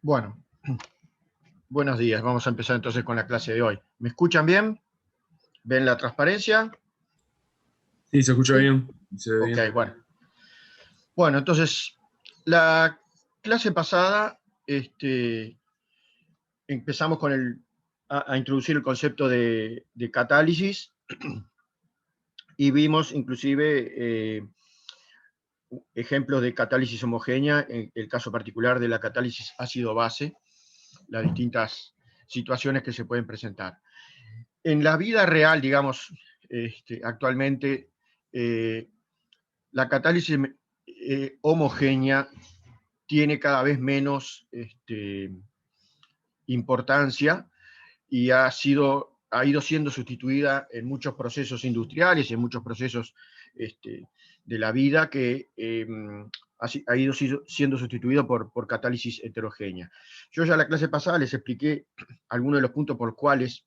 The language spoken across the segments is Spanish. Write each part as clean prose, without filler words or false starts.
Bueno, buenos días. Vamos a empezar entonces con la clase de hoy. ¿Me escuchan bien? ¿Ven la transparencia? Sí, se escucha bien, se ve Ok, bien. bueno. Bueno, entonces, la clase pasada empezamos con a introducir el concepto de catálisis y vimos inclusive ejemplos de catálisis homogénea, en el caso particular de la catálisis ácido-base, las distintas situaciones que se pueden presentar. En la vida real, digamos, actualmente, la catálisis homogénea tiene cada vez menos importancia y ha ido siendo sustituida en muchos procesos industriales, en muchos procesos de la vida que ha ido siendo sustituido por catálisis heterogénea. Yo ya en la clase pasada les expliqué algunos de los puntos por los cuales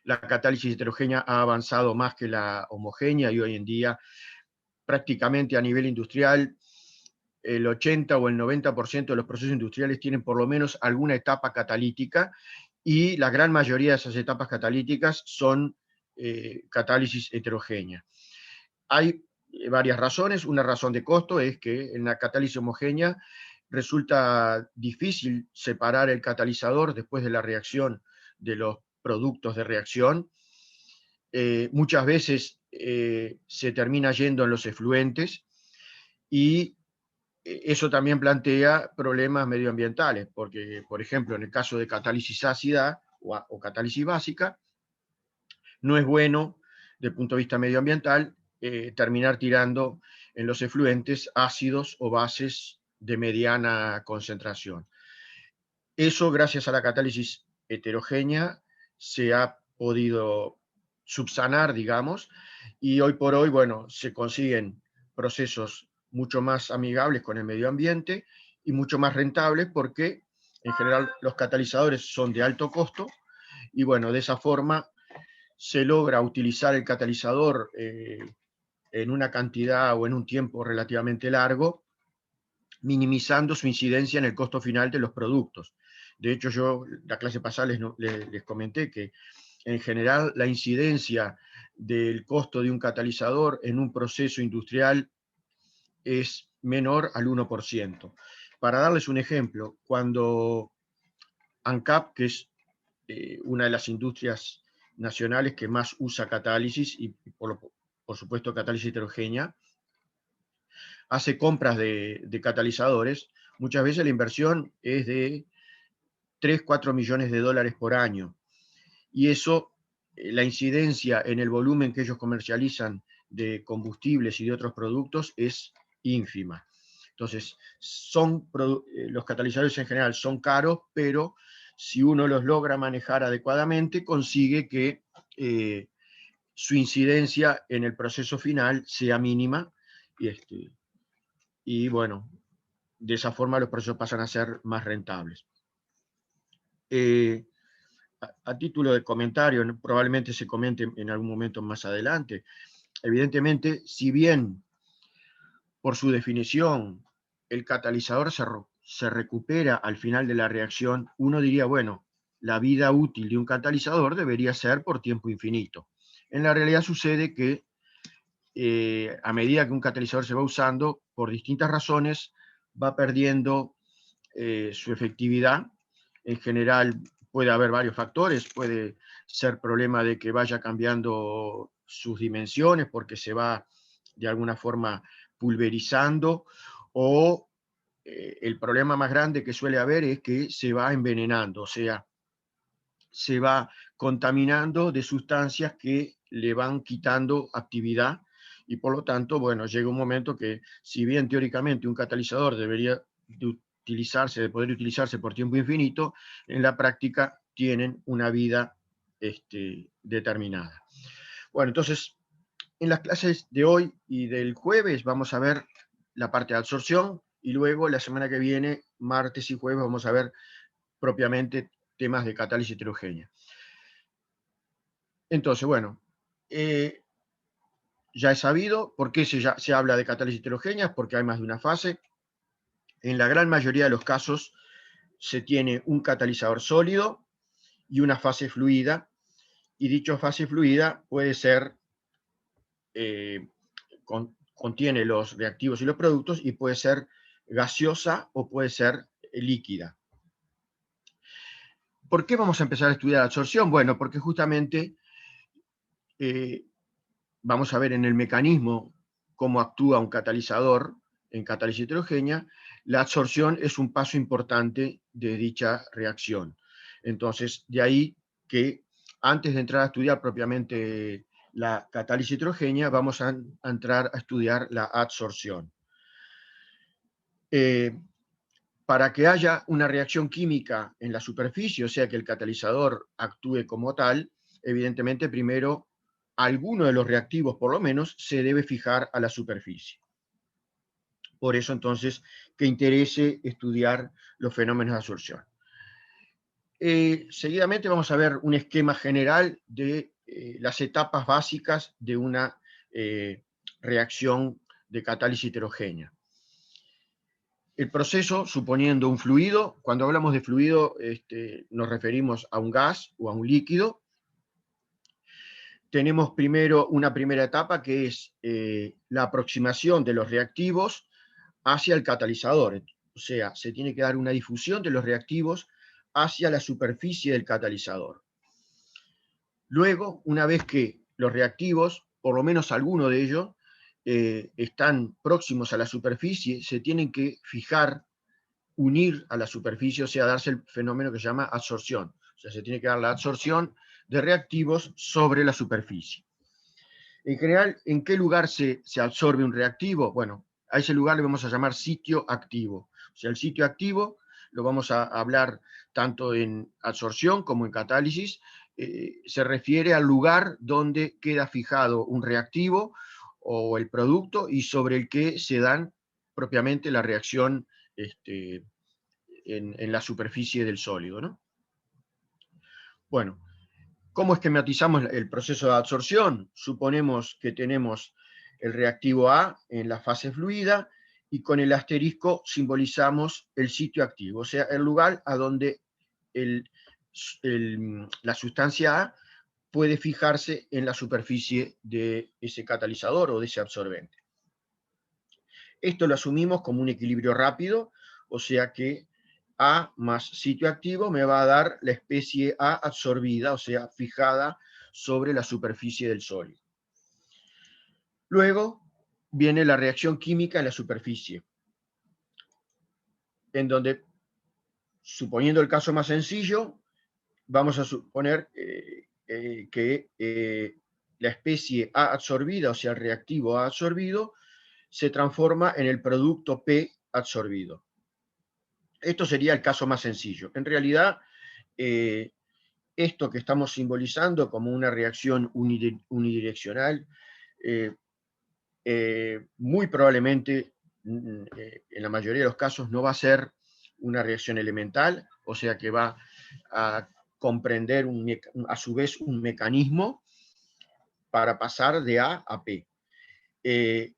la catálisis heterogénea ha avanzado más que la homogénea y hoy en día prácticamente a nivel industrial el 80 o el 90% de los procesos industriales tienen por lo menos alguna etapa catalítica y la gran mayoría de esas etapas catalíticas son catálisis heterogénea. Hay varias razones. Una razón de costo es que en la catálisis homogénea resulta difícil separar el catalizador después de la reacción de los productos de reacción. Muchas veces se termina yendo en los efluentes y eso también plantea problemas medioambientales, porque, por ejemplo, en el caso de catálisis ácida o catálisis básica, no es bueno, desde el punto de vista medioambiental, terminar tirando en los efluentes ácidos o bases de mediana concentración. Eso, gracias a la catálisis heterogénea, se ha podido subsanar, digamos, y hoy por hoy, bueno, se consiguen procesos mucho más amigables con el medio ambiente y mucho más rentables porque, en general, los catalizadores son de alto costo y, bueno, de esa forma se logra utilizar el catalizador en una cantidad o en un tiempo relativamente largo, minimizando su incidencia en el costo final de los productos. De hecho, yo la clase pasada les comenté que en general la incidencia del costo de un catalizador en un proceso industrial es menor al 1%. Para darles un ejemplo, cuando ANCAP, que es una de las industrias nacionales que más usa catálisis y por supuesto catálisis heterogénea, hace compras de catalizadores, muchas veces la inversión es de 3, 4 millones de dólares por año. Y eso, la incidencia en el volumen que ellos comercializan de combustibles y de otros productos es ínfima. Entonces, los catalizadores en general son caros, pero si uno los logra manejar adecuadamente, consigue que su incidencia en el proceso final sea mínima y bueno, de esa forma los procesos pasan a ser más rentables. A título de comentario, probablemente se comente en algún momento más adelante, evidentemente, si bien por su definición el catalizador se recupera al final de la reacción, uno diría, bueno, la vida útil de un catalizador debería ser por tiempo infinito. En la realidad sucede que a medida que un catalizador se va usando, por distintas razones, va perdiendo su efectividad. En general puede haber varios factores, puede ser problema de que vaya cambiando sus dimensiones porque se va de alguna forma pulverizando, o el problema más grande que suele haber es que se va envenenando, o sea, se va contaminando de sustancias que le van quitando actividad y por lo tanto, bueno, llega un momento que si bien teóricamente un catalizador debería de poder utilizarse por tiempo infinito, en la práctica tienen una vida determinada. Bueno, entonces, en las clases de hoy y del jueves vamos a ver la parte de absorción y luego la semana que viene, martes y jueves, vamos a ver propiamente temas de catálisis heterogénea. Entonces, bueno, ya es sabido por qué se habla de catálisis heterogéneas, porque hay más de una fase. En la gran mayoría de los casos, se tiene un catalizador sólido y una fase fluida, y dicha fase fluida puede ser, contiene los reactivos y los productos, y puede ser gaseosa o puede ser líquida. ¿Por qué vamos a empezar a estudiar la absorción? Bueno, porque justamente vamos a ver en el mecanismo cómo actúa un catalizador en catálisis heterogénea. La absorción es un paso importante de dicha reacción. Entonces, de ahí que antes de entrar a estudiar propiamente la catálisis heterogénea, vamos a entrar a estudiar la absorción. Para que haya una reacción química en la superficie, o sea que el catalizador actúe como tal, evidentemente primero alguno de los reactivos por lo menos se debe fijar a la superficie. Por eso entonces que interese estudiar los fenómenos de absorción. Seguidamente vamos a ver un esquema general de las etapas básicas de una reacción de catálisis heterogénea. El proceso, suponiendo un fluido, cuando hablamos de fluido nos referimos a un gas o a un líquido. Tenemos primero una primera etapa que es la aproximación de los reactivos hacia el catalizador. O sea, se tiene que dar una difusión de los reactivos hacia la superficie del catalizador. Luego, una vez que los reactivos, por lo menos alguno de ellos, están próximos a la superficie, se tienen que fijar, unir a la superficie, o sea, darse el fenómeno que se llama absorción. O sea, se tiene que dar la absorción de reactivos sobre la superficie. En general, ¿en qué lugar se absorbe un reactivo? Bueno, a ese lugar le vamos a llamar sitio activo. O sea, el sitio activo lo vamos a hablar tanto en absorción como en catálisis. Se refiere al lugar donde queda fijado un reactivo o el producto y sobre el que se dan propiamente la reacción en la superficie del sólido, ¿no? Bueno, ¿cómo esquematizamos el proceso de absorción? Suponemos que tenemos el reactivo A en la fase fluida y con el asterisco simbolizamos el sitio activo, o sea, el lugar a donde la sustancia A puede fijarse en la superficie de ese catalizador o de ese absorbente. Esto lo asumimos como un equilibrio rápido, o sea que A más sitio activo me va a dar la especie A absorbida, o sea, fijada sobre la superficie del sólido. Luego viene la reacción química en la superficie, en donde, suponiendo el caso más sencillo, vamos a suponer que la especie A absorbida, o sea, el reactivo A absorbido, se transforma en el producto P absorbido. Esto sería el caso más sencillo. En realidad, esto que estamos simbolizando como una reacción unidireccional, muy probablemente, en la mayoría de los casos, no va a ser una reacción elemental, o sea que va a comprender a su vez un mecanismo para pasar de A a P.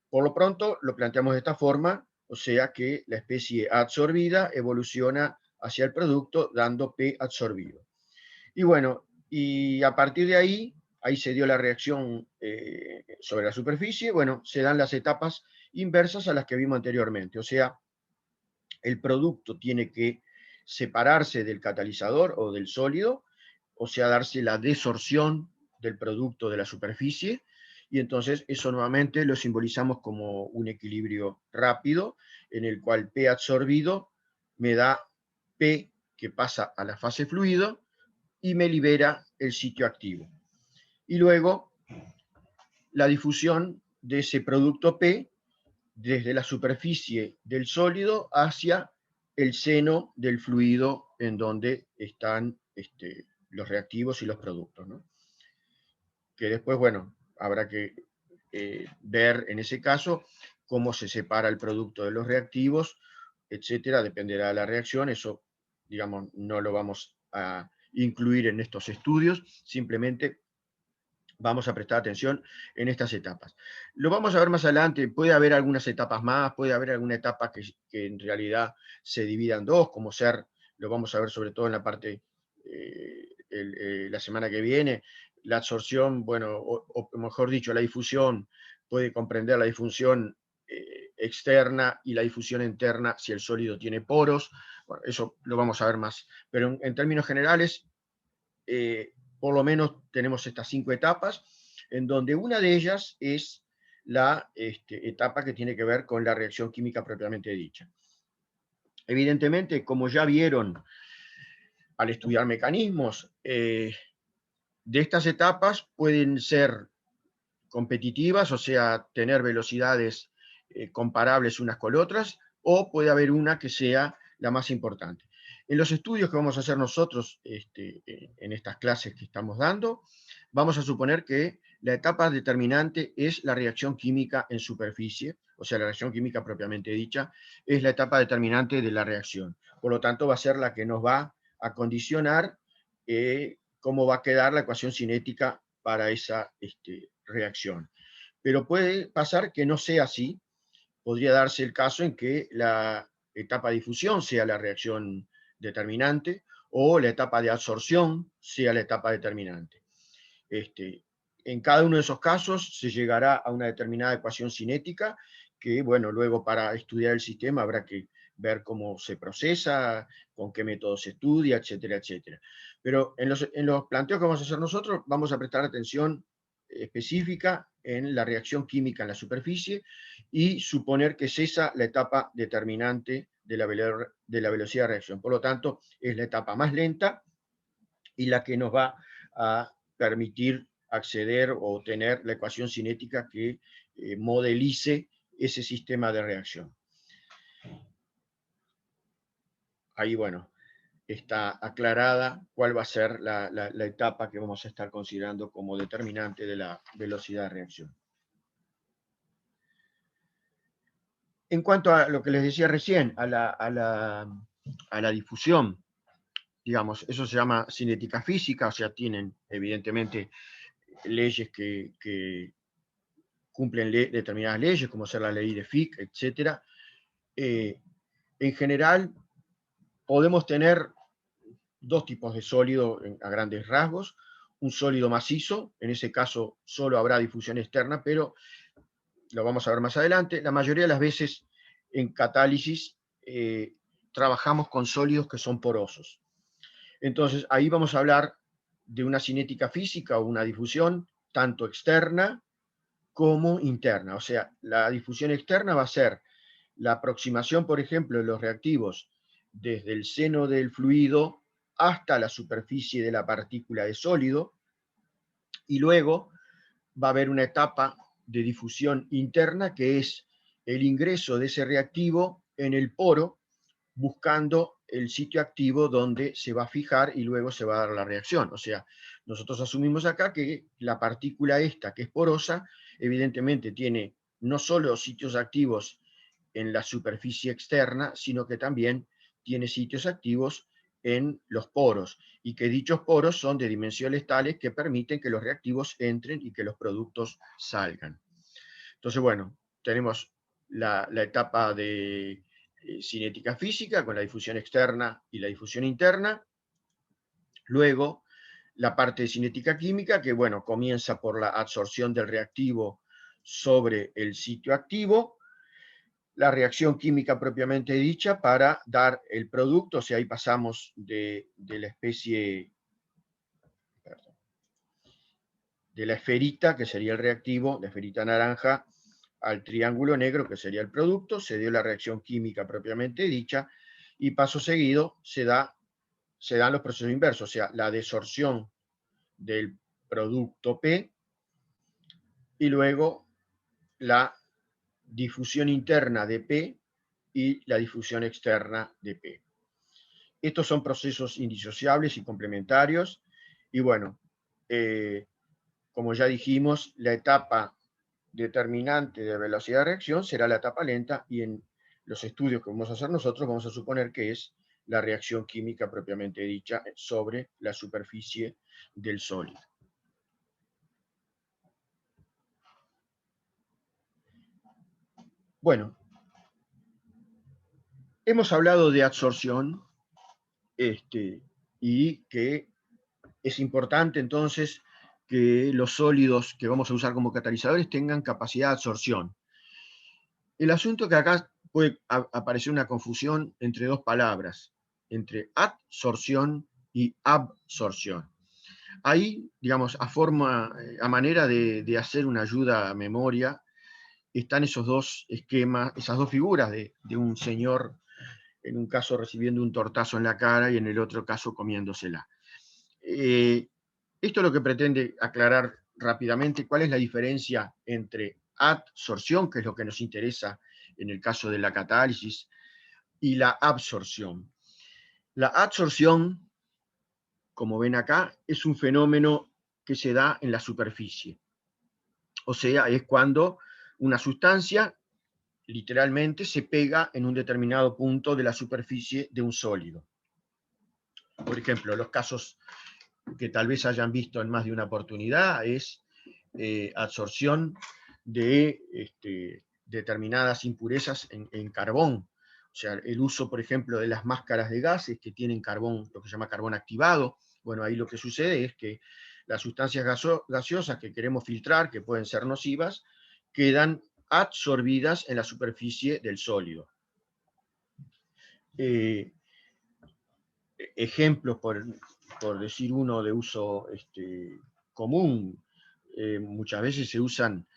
Por lo pronto lo planteamos de esta forma, o sea que la especie A absorbida evoluciona hacia el producto dando P absorbido. Y bueno, y a partir de ahí se dio la reacción sobre la superficie, bueno, se dan las etapas inversas a las que vimos anteriormente, o sea, el producto tiene que separarse del catalizador o del sólido, o sea, darse la desorción del producto de la superficie, y entonces eso nuevamente lo simbolizamos como un equilibrio rápido, en el cual P absorbido me da P que pasa a la fase fluido y me libera el sitio activo. Y luego la difusión de ese producto P desde la superficie del sólido hacia el seno del fluido en donde están los reactivos y los productos, ¿no? Que después, bueno, habrá que ver en ese caso cómo se separa el producto de los reactivos, etcétera, dependerá de la reacción, eso, digamos, no lo vamos a incluir en estos estudios, simplemente vamos a prestar atención en estas etapas. Lo vamos a ver más adelante, puede haber algunas etapas más, puede haber alguna etapa que en realidad se divida en dos, como ser lo vamos a ver sobre todo en la parte, la semana que viene. La absorción, bueno, o mejor dicho, la difusión puede comprender la difusión externa y la difusión interna si el sólido tiene poros. Bueno, eso lo vamos a ver más. Pero en términos generales, por lo menos tenemos estas 5 etapas, en donde una de ellas es la etapa que tiene que ver con la reacción química propiamente dicha. Evidentemente, como ya vieron al estudiar mecanismos, de estas etapas pueden ser competitivas, o sea, tener velocidades comparables unas con otras, o puede haber una que sea la más importante. En los estudios que vamos a hacer nosotros en estas clases que estamos dando, vamos a suponer que la etapa determinante es la reacción química en superficie, o sea, la reacción química propiamente dicha, es la etapa determinante de la reacción. Por lo tanto, va a ser la que nos va a condicionar cómo va a quedar la ecuación cinética para esa reacción. Pero puede pasar que no sea así. Podría darse el caso en que la etapa de difusión sea la reacción determinante o la etapa de absorción sea la etapa determinante. En cada uno de esos casos se llegará a una determinada ecuación cinética que, bueno, luego para estudiar el sistema habrá que ver cómo se procesa, con qué método se estudia, etcétera, etcétera. Pero en los planteos que vamos a hacer nosotros vamos a prestar atención específica en la reacción química en la superficie y suponer que es esa la etapa determinante de la velocidad de reacción. Por lo tanto, es la etapa más lenta y la que nos va a permitir acceder o obtener la ecuación cinética que modelice ese sistema de reacción. Ahí, bueno, está aclarada cuál va a ser la etapa que vamos a estar considerando como determinante de la velocidad de reacción. En cuanto a lo que les decía recién, a la difusión, digamos, eso se llama cinética física, o sea, tienen evidentemente leyes que cumplen determinadas leyes, como ser la ley de Fick, etc. En general, podemos tener dos tipos de sólido a grandes rasgos. Un sólido macizo, en ese caso solo habrá difusión externa, pero lo vamos a ver más adelante. La mayoría de las veces en catálisis trabajamos con sólidos que son porosos. Entonces, ahí vamos a hablar de una cinética física o una difusión tanto externa como interna. O sea, la difusión externa va a ser la aproximación, por ejemplo, de los reactivos desde el seno del fluido hasta la superficie de la partícula de sólido, y luego va a haber una etapa de difusión interna que es el ingreso de ese reactivo en el poro, buscando el sitio activo donde se va a fijar y luego se va a dar la reacción. O sea, nosotros asumimos acá que la partícula esta, que es porosa, evidentemente tiene no solo sitios activos en la superficie externa, sino que también tiene sitios activos en los poros, y que dichos poros son de dimensiones tales que permiten que los reactivos entren y que los productos salgan. Entonces, bueno, tenemos la etapa de cinética física con la difusión externa y la difusión interna. Luego, la parte de cinética química, que bueno, comienza por la absorción del reactivo sobre el sitio activo, la reacción química propiamente dicha para dar el producto, o sea, ahí pasamos de la especie, de la esferita, que sería el reactivo, la esferita naranja, al triángulo negro, que sería el producto, se dio la reacción química propiamente dicha, y paso seguido se dan los procesos inversos, o sea, la desorción del producto P, y luego la difusión interna de P y la difusión externa de P. Estos son procesos indisociables y complementarios, y bueno, como ya dijimos, la etapa determinante de velocidad de reacción será la etapa lenta, y en los estudios que vamos a hacer nosotros vamos a suponer que es la reacción química propiamente dicha sobre la superficie del sólido. Bueno, hemos hablado de absorción, y que es importante entonces que los sólidos que vamos a usar como catalizadores tengan capacidad de absorción. El asunto es que acá puede aparecer una confusión entre dos palabras, entre adsorción y absorción. Ahí, digamos, a manera de hacer una ayuda a memoria, están esos dos esquemas, esas dos figuras de un señor, en un caso recibiendo un tortazo en la cara y en el otro caso comiéndosela. Esto es lo que pretende aclarar rápidamente cuál es la diferencia entre adsorción, que es lo que nos interesa en el caso de la catálisis, y la absorción. La adsorción, como ven acá, es un fenómeno que se da en la superficie. O sea, es cuando una sustancia literalmente se pega en un determinado punto de la superficie de un sólido. Por ejemplo, los casos que tal vez hayan visto en más de una oportunidad es absorción de determinadas impurezas en carbón. O sea, el uso, por ejemplo, de las máscaras de gases que tienen carbón, lo que se llama carbón activado. Bueno, ahí lo que sucede es que las sustancias gaseosas que queremos filtrar, que pueden ser nocivas, quedan absorbidas en la superficie del sólido. Ejemplos, por decir uno de uso común, muchas veces se usan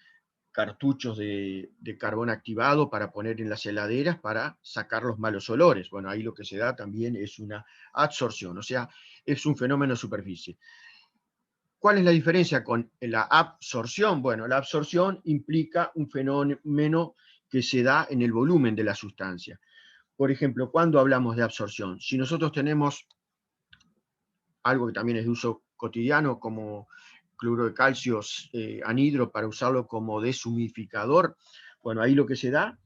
cartuchos de carbón activado para poner en las heladeras para sacar los malos olores. Bueno, ahí lo que se da también es una absorción, o sea, es un fenómeno de superficie. ¿Cuál es la diferencia con la absorción? Bueno, la absorción implica un fenómeno que se da en el volumen de la sustancia. Por ejemplo, cuando hablamos de absorción, si nosotros tenemos algo que también es de uso cotidiano, como cloruro de calcio anhidro, para usarlo como deshumidificador, bueno, ahí lo que se da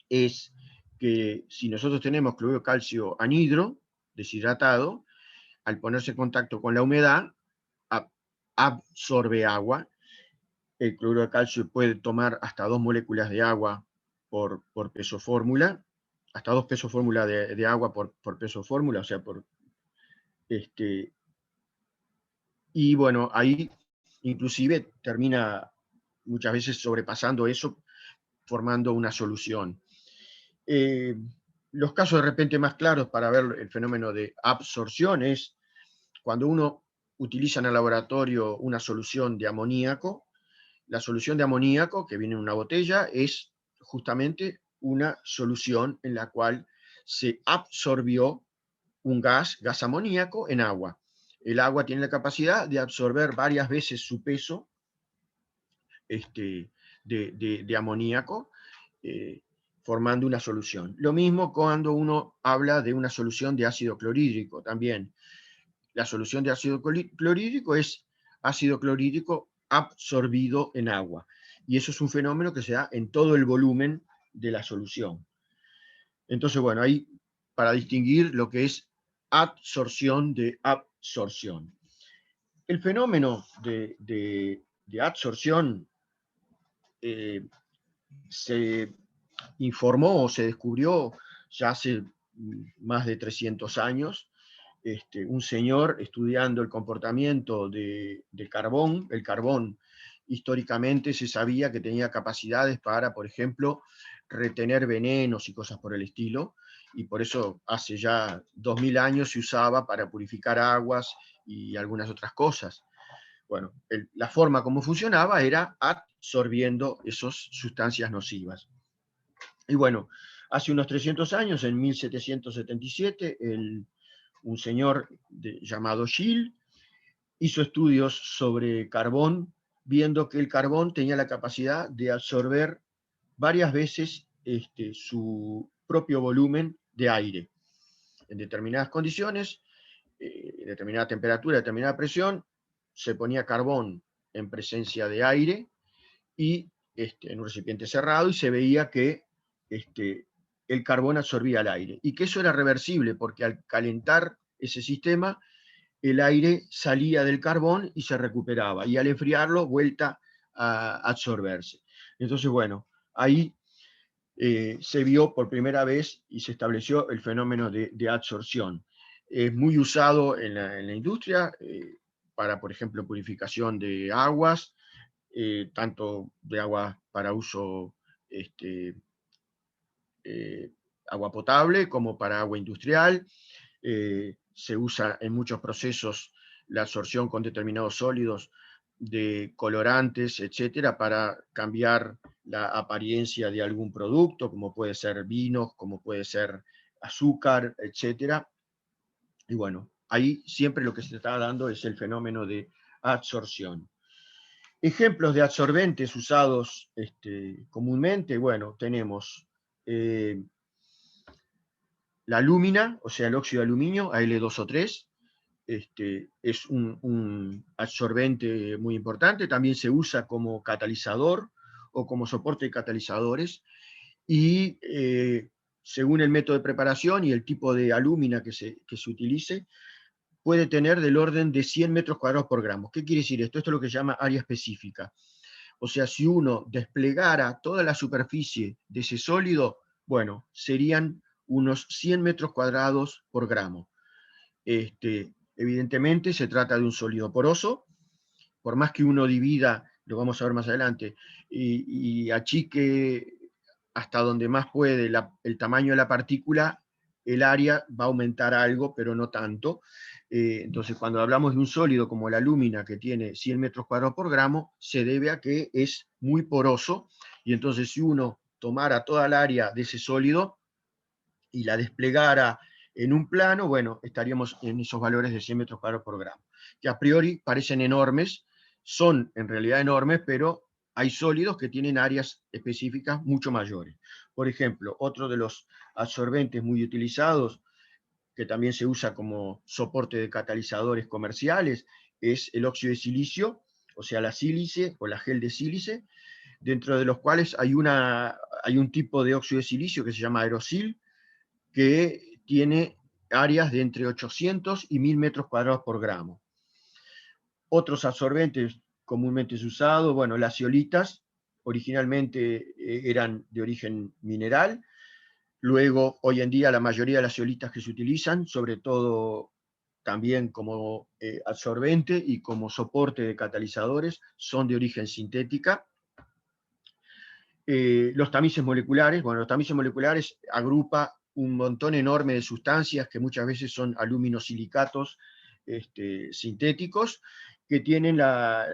es que si nosotros tenemos cloruro de calcio anhidro, deshidratado, al ponerse en contacto con la humedad, absorbe agua. El cloruro de calcio puede tomar hasta 2 moléculas de agua por peso fórmula, hasta 2 pesos fórmula de agua por peso fórmula, o sea, y bueno, ahí inclusive termina muchas veces sobrepasando eso, formando una solución. Los casos de repente más claros para ver el fenómeno de absorción es cuando uno utiliza en el laboratorio una solución de amoníaco. La solución de amoníaco que viene en una botella es justamente una solución en la cual se absorbió un gas amoníaco en agua. El agua tiene la capacidad de absorber varias veces su peso de amoníaco, formando una solución. Lo mismo cuando uno habla de una solución de ácido clorhídrico también. La solución de ácido clorhídrico es ácido clorhídrico absorbido en agua. Y eso es un fenómeno que se da en todo el volumen de la solución. Entonces, bueno, ahí para distinguir lo que es absorción de absorción. El fenómeno de absorción se informó o se descubrió ya hace más de 300 años. Un señor estudiando el comportamiento del carbón. El carbón históricamente se sabía que tenía capacidades para, por ejemplo, retener venenos y cosas por el estilo, y por eso hace ya 2000 años se usaba para purificar aguas y algunas otras cosas. Bueno, la forma como funcionaba era absorbiendo esas sustancias nocivas. Y bueno, hace unos 300 años, en 1777, un señor llamado Gill hizo estudios sobre carbón, viendo que el carbón tenía la capacidad de absorber varias veces su propio volumen de aire. En determinadas condiciones, determinada temperatura, determinada presión, se ponía carbón en presencia de aire y en un recipiente cerrado, y se veía que el carbón absorbía el aire, y que eso era reversible, porque al calentar ese sistema, el aire salía del carbón y se recuperaba, y al enfriarlo, vuelta a absorberse. Entonces, bueno, ahí se vio por primera vez y se estableció el fenómeno de absorción. Es muy usado en la industria para, por ejemplo, purificación de aguas, tanto de agua para uso este, eh, agua potable como para agua industrial. Se usa en muchos procesos la absorción con determinados sólidos de colorantes, etcétera, para cambiar la apariencia de algún producto, como puede ser vinos, como puede ser azúcar, etcétera. Y bueno, ahí siempre lo que se está dando es el fenómeno de absorción. Ejemplos de absorbentes usados comúnmente, bueno, tenemos la alúmina, o sea, el óxido de aluminio, Al2O3, es un absorbente muy importante, también se usa como catalizador o como soporte de catalizadores, y según el método de preparación y el tipo de alúmina que se utilice, puede tener del orden de 100 metros cuadrados por gramo. ¿Qué quiere decir esto? Esto es lo que se llama área específica. O sea, si uno desplegara toda la superficie de ese sólido, bueno, serían unos 100 metros cuadrados por gramo. Evidentemente se trata de un sólido poroso, por más que uno divida, lo vamos a ver más adelante, y achique hasta donde más puede el tamaño de la partícula, el área va a aumentar algo, pero no tanto. Entonces, cuando hablamos de un sólido como la alúmina, que tiene 100 metros cuadrados por gramo, se debe a que es muy poroso, y entonces si uno tomara toda el área de ese sólido y la desplegara en un plano, bueno, estaríamos en esos valores de 100 metros cuadrados por gramo, que a priori parecen enormes, son en realidad enormes, pero hay sólidos que tienen áreas específicas mucho mayores. Por ejemplo, otro de los absorbentes muy utilizados, que también se usa como soporte de catalizadores comerciales, es el óxido de silicio, o sea, la sílice o la gel de sílice, dentro de los cuales hay un tipo de óxido de silicio que se llama aerosil, que tiene áreas de entre 800 y 1000 metros cuadrados por gramo. Otros absorbentes comúnmente usados, bueno, las zeolitas, originalmente eran de origen mineral, luego hoy en día la mayoría de las zeolitas que se utilizan, sobre todo también como absorbente y como soporte de catalizadores, son de origen sintética. Los tamices moleculares, bueno, los tamices moleculares agrupa un montón enorme de sustancias que muchas veces son aluminosilicatos sintéticos, que tienen la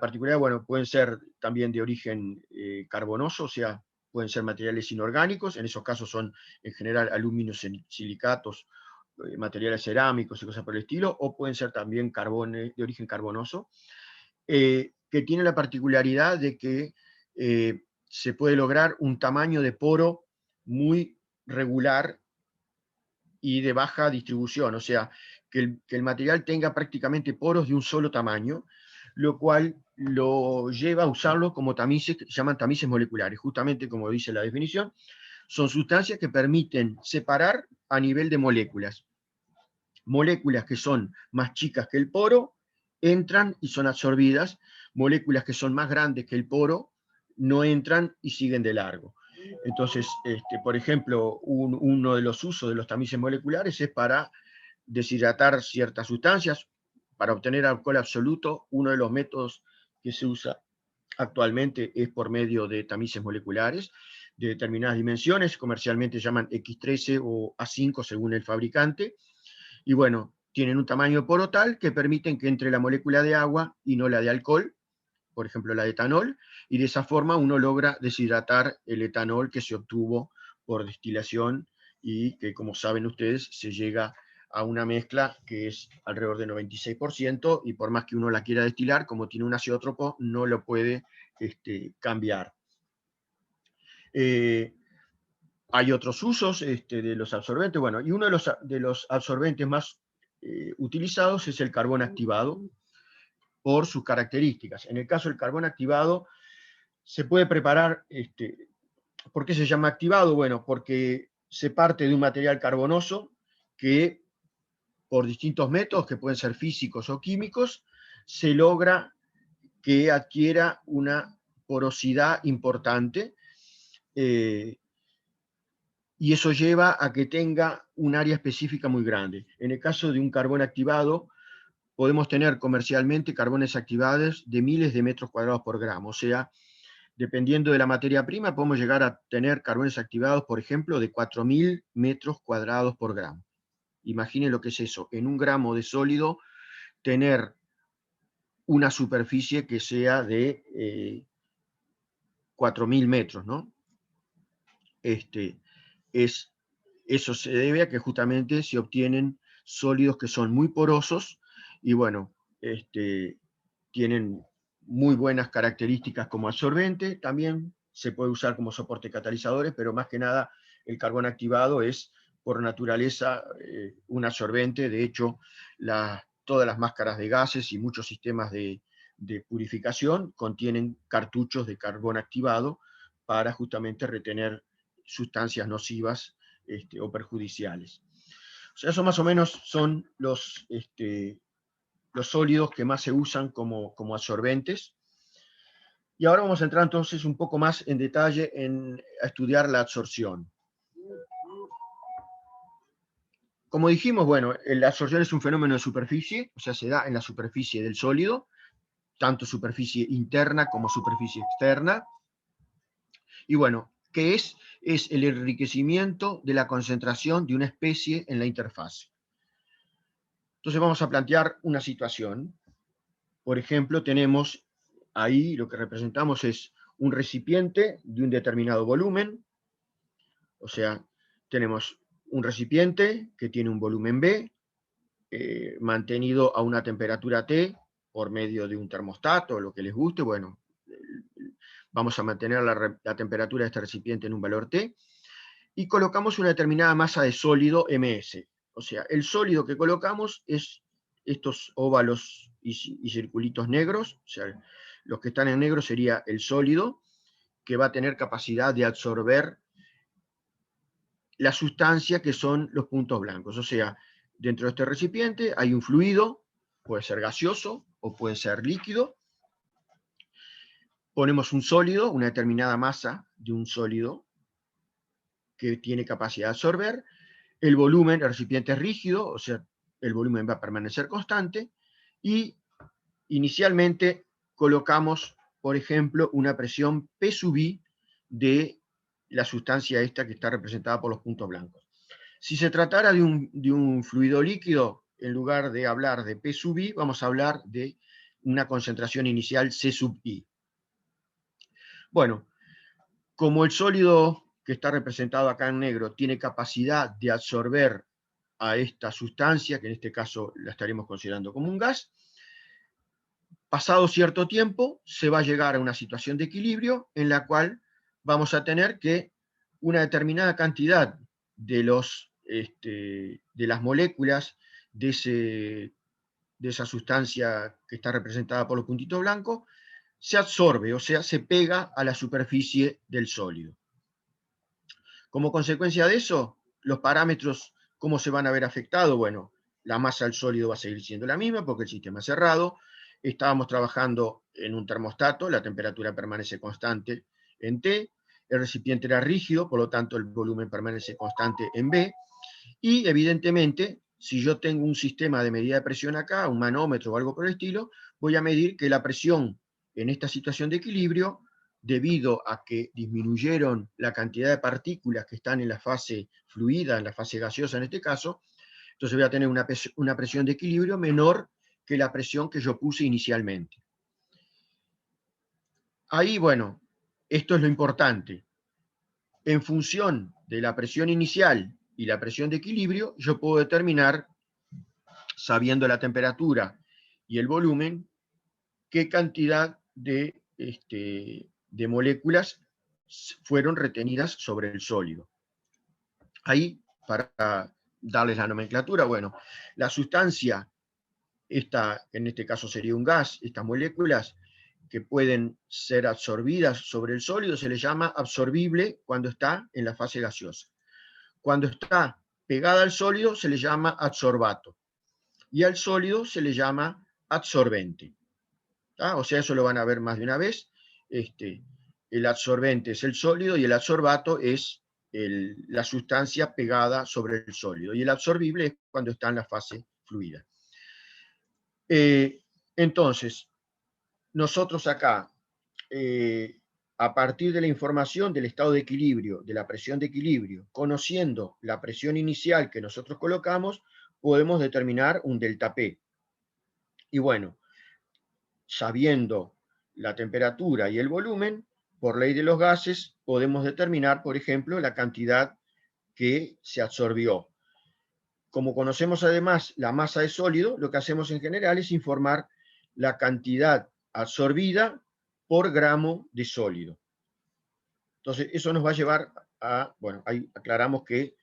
particularidad, bueno, pueden ser también de origen carbonoso, o sea, pueden ser materiales inorgánicos, en esos casos son en general aluminosilicatos, materiales cerámicos y cosas por el estilo, o pueden ser también de origen carbonoso, que tiene la particularidad de que se puede lograr un tamaño de poro muy regular y de baja distribución, o sea, que el material tenga prácticamente poros de un solo tamaño, lo cual lo lleva a usarlo como tamices, que se llaman tamices moleculares, justamente como dice la definición, son sustancias que permiten separar a nivel de moléculas. Moléculas que son más chicas que el poro entran y son absorbidas, moléculas que son más grandes que el poro no entran y siguen de largo. Entonces, por ejemplo, uno de los usos de los tamices moleculares es para deshidratar ciertas sustancias, para obtener alcohol absoluto. Uno de los métodos que se usa actualmente es por medio de tamices moleculares de determinadas dimensiones, comercialmente llaman X13 o A5 según el fabricante, y bueno, tienen un tamaño de poro tal que permiten que entre la molécula de agua y no la de alcohol, por ejemplo la de etanol, y de esa forma uno logra deshidratar el etanol que se obtuvo por destilación y que, como saben ustedes, se llega a una mezcla que es alrededor de 96%, y por más que uno la quiera destilar, como tiene un azeótropo, no lo puede cambiar. Hay otros usos de los absorbentes, bueno, y uno de los absorbentes más utilizados es el carbón activado por sus características. En el caso del carbón activado, se puede preparar, ¿por qué se llama activado? Bueno, porque se parte de un material carbonoso que, por distintos métodos, que pueden ser físicos o químicos, se logra que adquiera una porosidad importante, y eso lleva a que tenga un área específica muy grande. En el caso de un carbón activado, podemos tener comercialmente carbones activados de miles de metros cuadrados por gramo. O sea, dependiendo de la materia prima, podemos llegar a tener carbones activados, por ejemplo, de 4.000 metros cuadrados por gramo. Imaginen lo que es eso. En un gramo de sólido, tener una superficie que sea de 4.000 metros, ¿no? Eso se debe a que justamente se obtienen sólidos que son muy porosos y, bueno, tienen muy buenas características como absorbente. También se puede usar como soporte catalizadores, pero más que nada el carbón activado es por naturaleza un absorbente. De hecho, todas las máscaras de gases y muchos sistemas de purificación contienen cartuchos de carbón activado para justamente retener sustancias nocivas o perjudiciales. O sea, eso más o menos son los sólidos que más se usan como absorbentes. Y ahora vamos a entrar entonces un poco más en detalle a estudiar la absorción. Como dijimos, bueno, la absorción es un fenómeno de superficie, o sea, se da en la superficie del sólido, tanto superficie interna como superficie externa. Y bueno, ¿qué es? Es el enriquecimiento de la concentración de una especie en la interfase. Entonces vamos a plantear una situación. Por ejemplo, tenemos ahí lo que representamos es un recipiente de un determinado volumen, o sea, tenemos un recipiente que tiene un volumen B, mantenido a una temperatura T por medio de un termostato, lo que les guste. Bueno, vamos a mantener la temperatura de este recipiente en un valor T, y colocamos una determinada masa de sólido MS. O sea, el sólido que colocamos es estos óvalos y circulitos negros. O sea, los que están en negro sería el sólido, que va a tener capacidad de absorber la sustancia que son los puntos blancos. O sea, dentro de este recipiente hay un fluido, puede ser gaseoso o puede ser líquido. Ponemos un sólido, una determinada masa de un sólido que tiene capacidad de absorber. El volumen, el recipiente es rígido, o sea, el volumen va a permanecer constante, y inicialmente colocamos, por ejemplo, una presión P sub I de la sustancia esta que está representada por los puntos blancos. Si se tratara de un fluido líquido, en lugar de hablar de P sub I, vamos a hablar de una concentración inicial C sub I. Bueno, como el sólido que está representado acá en negro tiene capacidad de absorber a esta sustancia, que en este caso la estaremos considerando como un gas, pasado cierto tiempo se va a llegar a una situación de equilibrio en la cual vamos a tener que una determinada cantidad de las moléculas de esa sustancia que está representada por los puntitos blancos se absorbe, o sea, se pega a la superficie del sólido. Como consecuencia de eso, los parámetros, ¿cómo se van a ver afectados? Bueno, la masa del sólido va a seguir siendo la misma porque el sistema es cerrado. Estábamos trabajando en un termostato, la temperatura permanece constante en T, el recipiente era rígido, por lo tanto el volumen permanece constante en B, y evidentemente, si yo tengo un sistema de medida de presión acá, un manómetro o algo por el estilo, voy a medir que la presión en esta situación de equilibrio, debido a que disminuyeron la cantidad de partículas que están en la fase fluida, en la fase gaseosa en este caso, entonces voy a tener una presión de equilibrio menor que la presión que yo puse inicialmente. Ahí, bueno, esto es lo importante. En función de la presión inicial y la presión de equilibrio, yo puedo determinar, sabiendo la temperatura y el volumen, qué cantidad de moléculas fueron retenidas sobre el sólido. Ahí, para darles la nomenclatura, bueno, la sustancia, esta en este caso sería un gas, estas moléculas que pueden ser absorbidas sobre el sólido se le llama absorbible cuando está en la fase gaseosa. Cuando está pegada al sólido se le llama adsorbato. Y al sólido se le llama adsorbente. O sea, eso lo van a ver más de una vez. El adsorbente es el sólido y el adsorbato es la sustancia pegada sobre el sólido. Y el absorbible es cuando está en la fase fluida. Entonces, nosotros acá, a partir de la información del estado de equilibrio, de la presión de equilibrio, conociendo la presión inicial que nosotros colocamos, podemos determinar un delta P. Y bueno, sabiendo la temperatura y el volumen, por ley de los gases, podemos determinar, por ejemplo, la cantidad que se absorbió. Como conocemos además la masa de sólido, lo que hacemos en general es informar la cantidad absorbida por gramo de sólido. Entonces, eso nos va a llevar a, bueno, ahí aclaramos que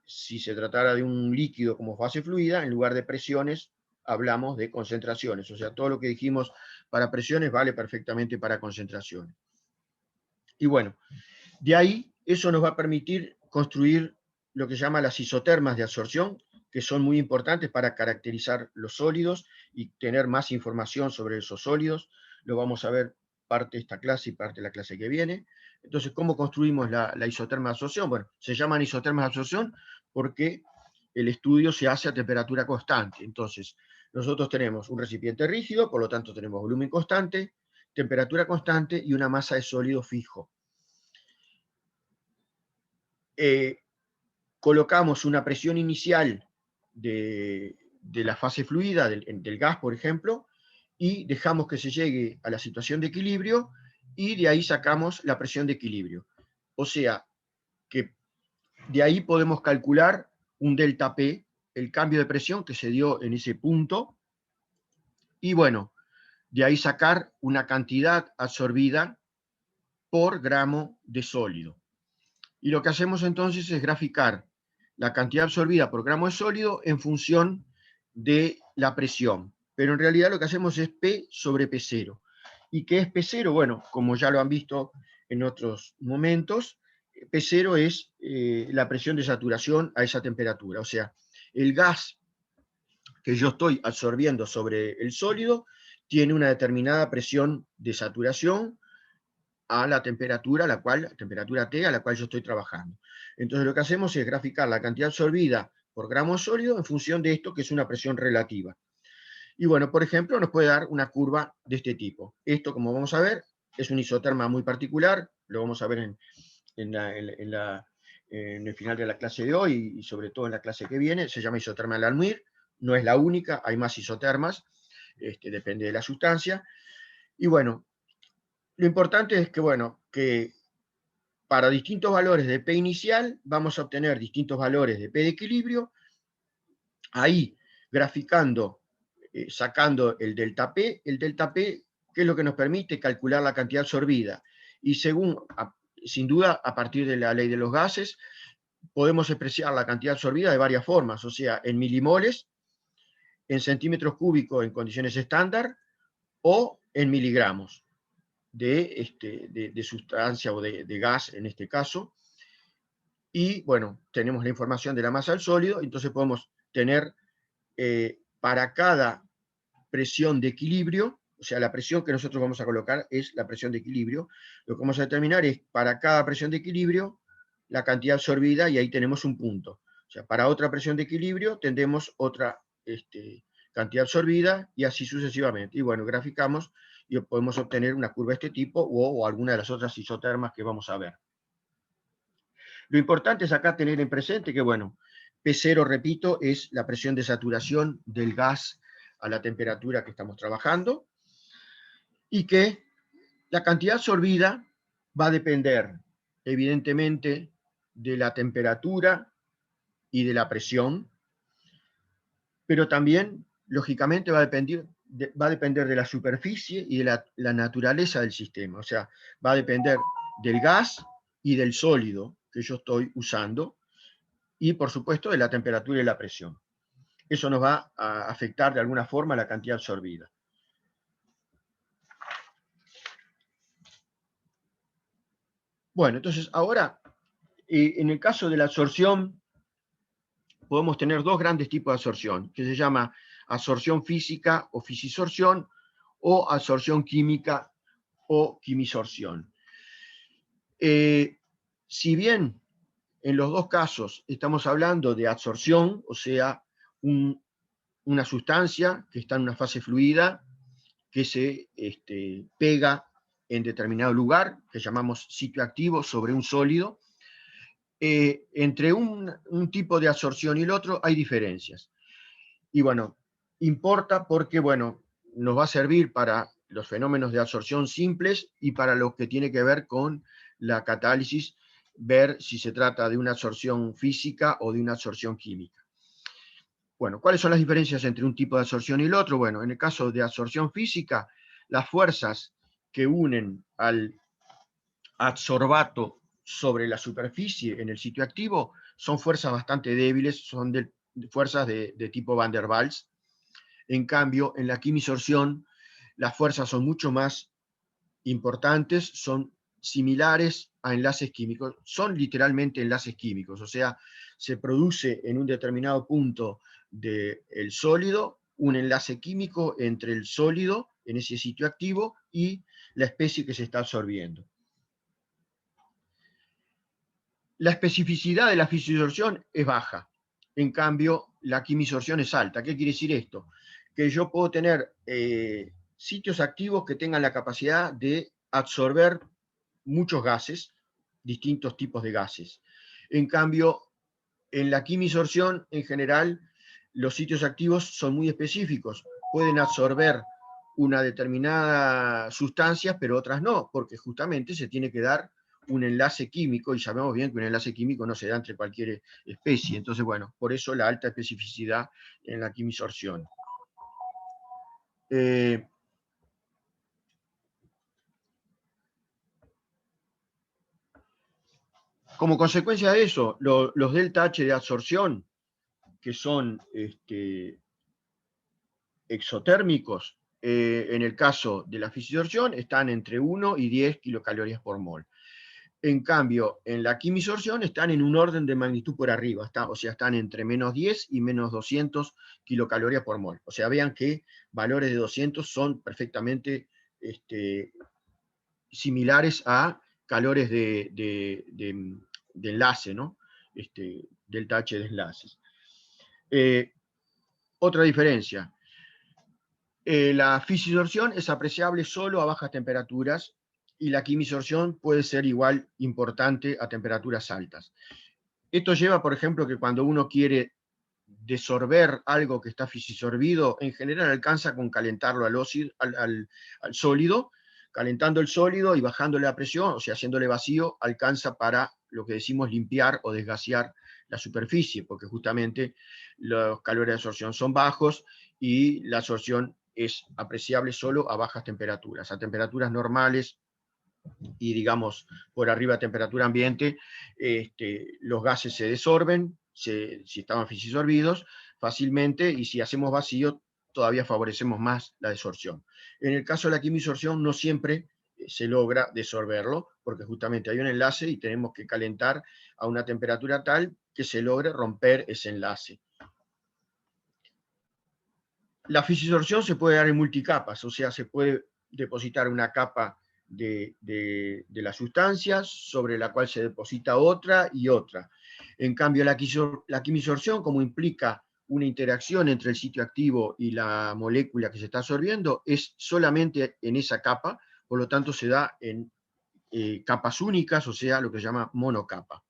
si se tratara de un líquido como fase fluida, en lugar de presiones, hablamos de concentraciones. O sea, todo lo que dijimos para presiones vale perfectamente para concentraciones. Y bueno, de ahí eso nos va a permitir construir lo que se llama las isotermas de absorción, que son muy importantes para caracterizar los sólidos y tener más información sobre esos sólidos. Lo vamos a ver parte de esta clase y parte de la clase que viene. Entonces, ¿cómo construimos la isoterma de absorción? Bueno, se llaman isotermas de absorción porque el estudio se hace a temperatura constante. Entonces, nosotros tenemos un recipiente rígido, por lo tanto tenemos volumen constante, temperatura constante y una masa de sólido fijo. Colocamos una presión inicial de la fase fluida, del gas, por ejemplo, y dejamos que se llegue a la situación de equilibrio, y de ahí sacamos la presión de equilibrio. O sea, que de ahí podemos calcular un delta P, el cambio de presión que se dio en ese punto, y bueno, de ahí sacar una cantidad absorbida por gramo de sólido. Y lo que hacemos entonces es graficar la cantidad absorbida por gramo de sólido en función de la presión. Pero en realidad lo que hacemos es P sobre P0. ¿Y qué es P0? Bueno, como ya lo han visto en otros momentos, P0 es la presión de saturación a esa temperatura. O sea, el gas que yo estoy absorbiendo sobre el sólido tiene una determinada presión de saturación a la temperatura temperatura T a la cual yo estoy trabajando. Entonces lo que hacemos es graficar la cantidad absorbida por gramo sólido en función de esto, que es una presión relativa. Y bueno, por ejemplo, nos puede dar una curva de este tipo. Esto, como vamos a ver, es un isoterma muy particular, lo vamos a ver en el final de la clase de hoy y sobre todo en la clase que viene. Se llama isoterma de Langmuir, no es la única, hay más isotermas, depende de la sustancia. Y bueno, lo importante es que, bueno, que para distintos valores de P inicial vamos a obtener distintos valores de P de equilibrio. Ahí, graficando, sacando el delta P, ¿qué es lo que nos permite? Calcular la cantidad absorbida. Y sin duda, a partir de la ley de los gases, podemos expresar la cantidad absorbida de varias formas, o sea, en milimoles, en centímetros cúbicos en condiciones estándar, o en miligramos de sustancia o de gas en este caso. Y bueno, tenemos la información de la masa del sólido, entonces podemos tener para cada presión de equilibrio, o sea, la presión que nosotros vamos a colocar es la presión de equilibrio. Lo que vamos a determinar es para cada presión de equilibrio la cantidad absorbida, y ahí tenemos un punto. O sea, para otra presión de equilibrio tendremos otra cantidad absorbida, y así sucesivamente. Y bueno, graficamos y podemos obtener una curva de este tipo o alguna de las otras isotermas que vamos a ver. Lo importante es acá tener en presente que, bueno, P0, repito, es la presión de saturación del gas a la temperatura que estamos trabajando, y que la cantidad absorbida va a depender, evidentemente, de la temperatura y de la presión, pero también, lógicamente, va a depender de la superficie y de la naturaleza del sistema. O sea, va a depender del gas y del sólido que yo estoy usando, y, por supuesto, de la temperatura y la presión. Eso nos va a afectar de alguna forma la cantidad absorbida. Bueno, entonces ahora, en el caso de la absorción, podemos tener dos grandes tipos de absorción, que se llama absorción física o fisisorción, o absorción química o quimisorción. Si bien En los dos casos estamos hablando de adsorción, o sea, una sustancia que está en una fase fluida, que se pega en determinado lugar, que llamamos sitio activo, sobre un sólido. Entre un tipo de adsorción y el otro hay diferencias. Y bueno, importa porque, bueno, nos va a servir para los fenómenos de adsorción simples y para lo que tiene que ver con la catálisis, ver si se trata de una adsorción física o de una adsorción química. Bueno, ¿cuáles son las diferencias entre un tipo de adsorción y el otro? Bueno, en el caso de adsorción física, las fuerzas que unen al adsorbato sobre la superficie en el sitio activo son fuerzas bastante débiles, son fuerzas de tipo Van der Waals. En cambio, en la quimisorción, las fuerzas son mucho más importantes, son similares a enlaces químicos, son literalmente enlaces químicos, o sea, se produce en un determinado punto del sólido un enlace químico entre el sólido en ese sitio activo y la especie que se está absorbiendo. La especificidad de la fisisorción es baja, en cambio la quimisorción es alta. ¿Qué quiere decir esto? Que yo puedo tener sitios activos que tengan la capacidad de absorber muchos gases, distintos tipos de gases. En cambio, en la quimisorción, en general, los sitios activos son muy específicos. Pueden absorber una determinada sustancia, pero otras no, porque justamente se tiene que dar un enlace químico, y sabemos bien que un enlace químico no se da entre cualquier especie. Entonces, bueno, por eso la alta especificidad en la quimisorción. Como consecuencia de eso, los delta H de absorción, que son exotérmicos, en el caso de la fisisorción, están entre 1 y 10 kilocalorías por mol. En cambio, en la quimisorción están en un orden de magnitud por arriba, o sea, están entre menos 10 y menos 200 kilocalorías por mol. O sea, vean que valores de 200 son perfectamente similares a calores de enlace, ¿no? Delta H de enlaces. Otra diferencia. La fisisorción es apreciable solo a bajas temperaturas y la quimisorción puede ser igual importante a temperaturas altas. Esto lleva, por ejemplo, que cuando uno quiere desorber algo que está fisisorbido, en general alcanza con calentarlo al sólido, calentando el sólido y bajándole la presión, o sea, haciéndole vacío, alcanza para lo que decimos limpiar o desgasear la superficie, porque justamente los calores de absorción son bajos y la absorción es apreciable solo a bajas temperaturas. A temperaturas normales y, digamos, por arriba de temperatura ambiente, los gases se desorben, si estaban fisisorbidos, fácilmente, y si hacemos vacío, todavía favorecemos más la desorción. En el caso de la quimisorción, no siempre se logra desorberlo, porque justamente hay un enlace y tenemos que calentar a una temperatura tal que se logre romper ese enlace. La fisisorción se puede dar en multicapas, o sea, se puede depositar una capa de las sustancias sobre la cual se deposita otra y otra. En cambio, la quimisorción, como implica una interacción entre el sitio activo y la molécula que se está absorbiendo, es solamente en esa capa, por lo tanto se da en capas únicas, o sea, lo que se llama monocapa.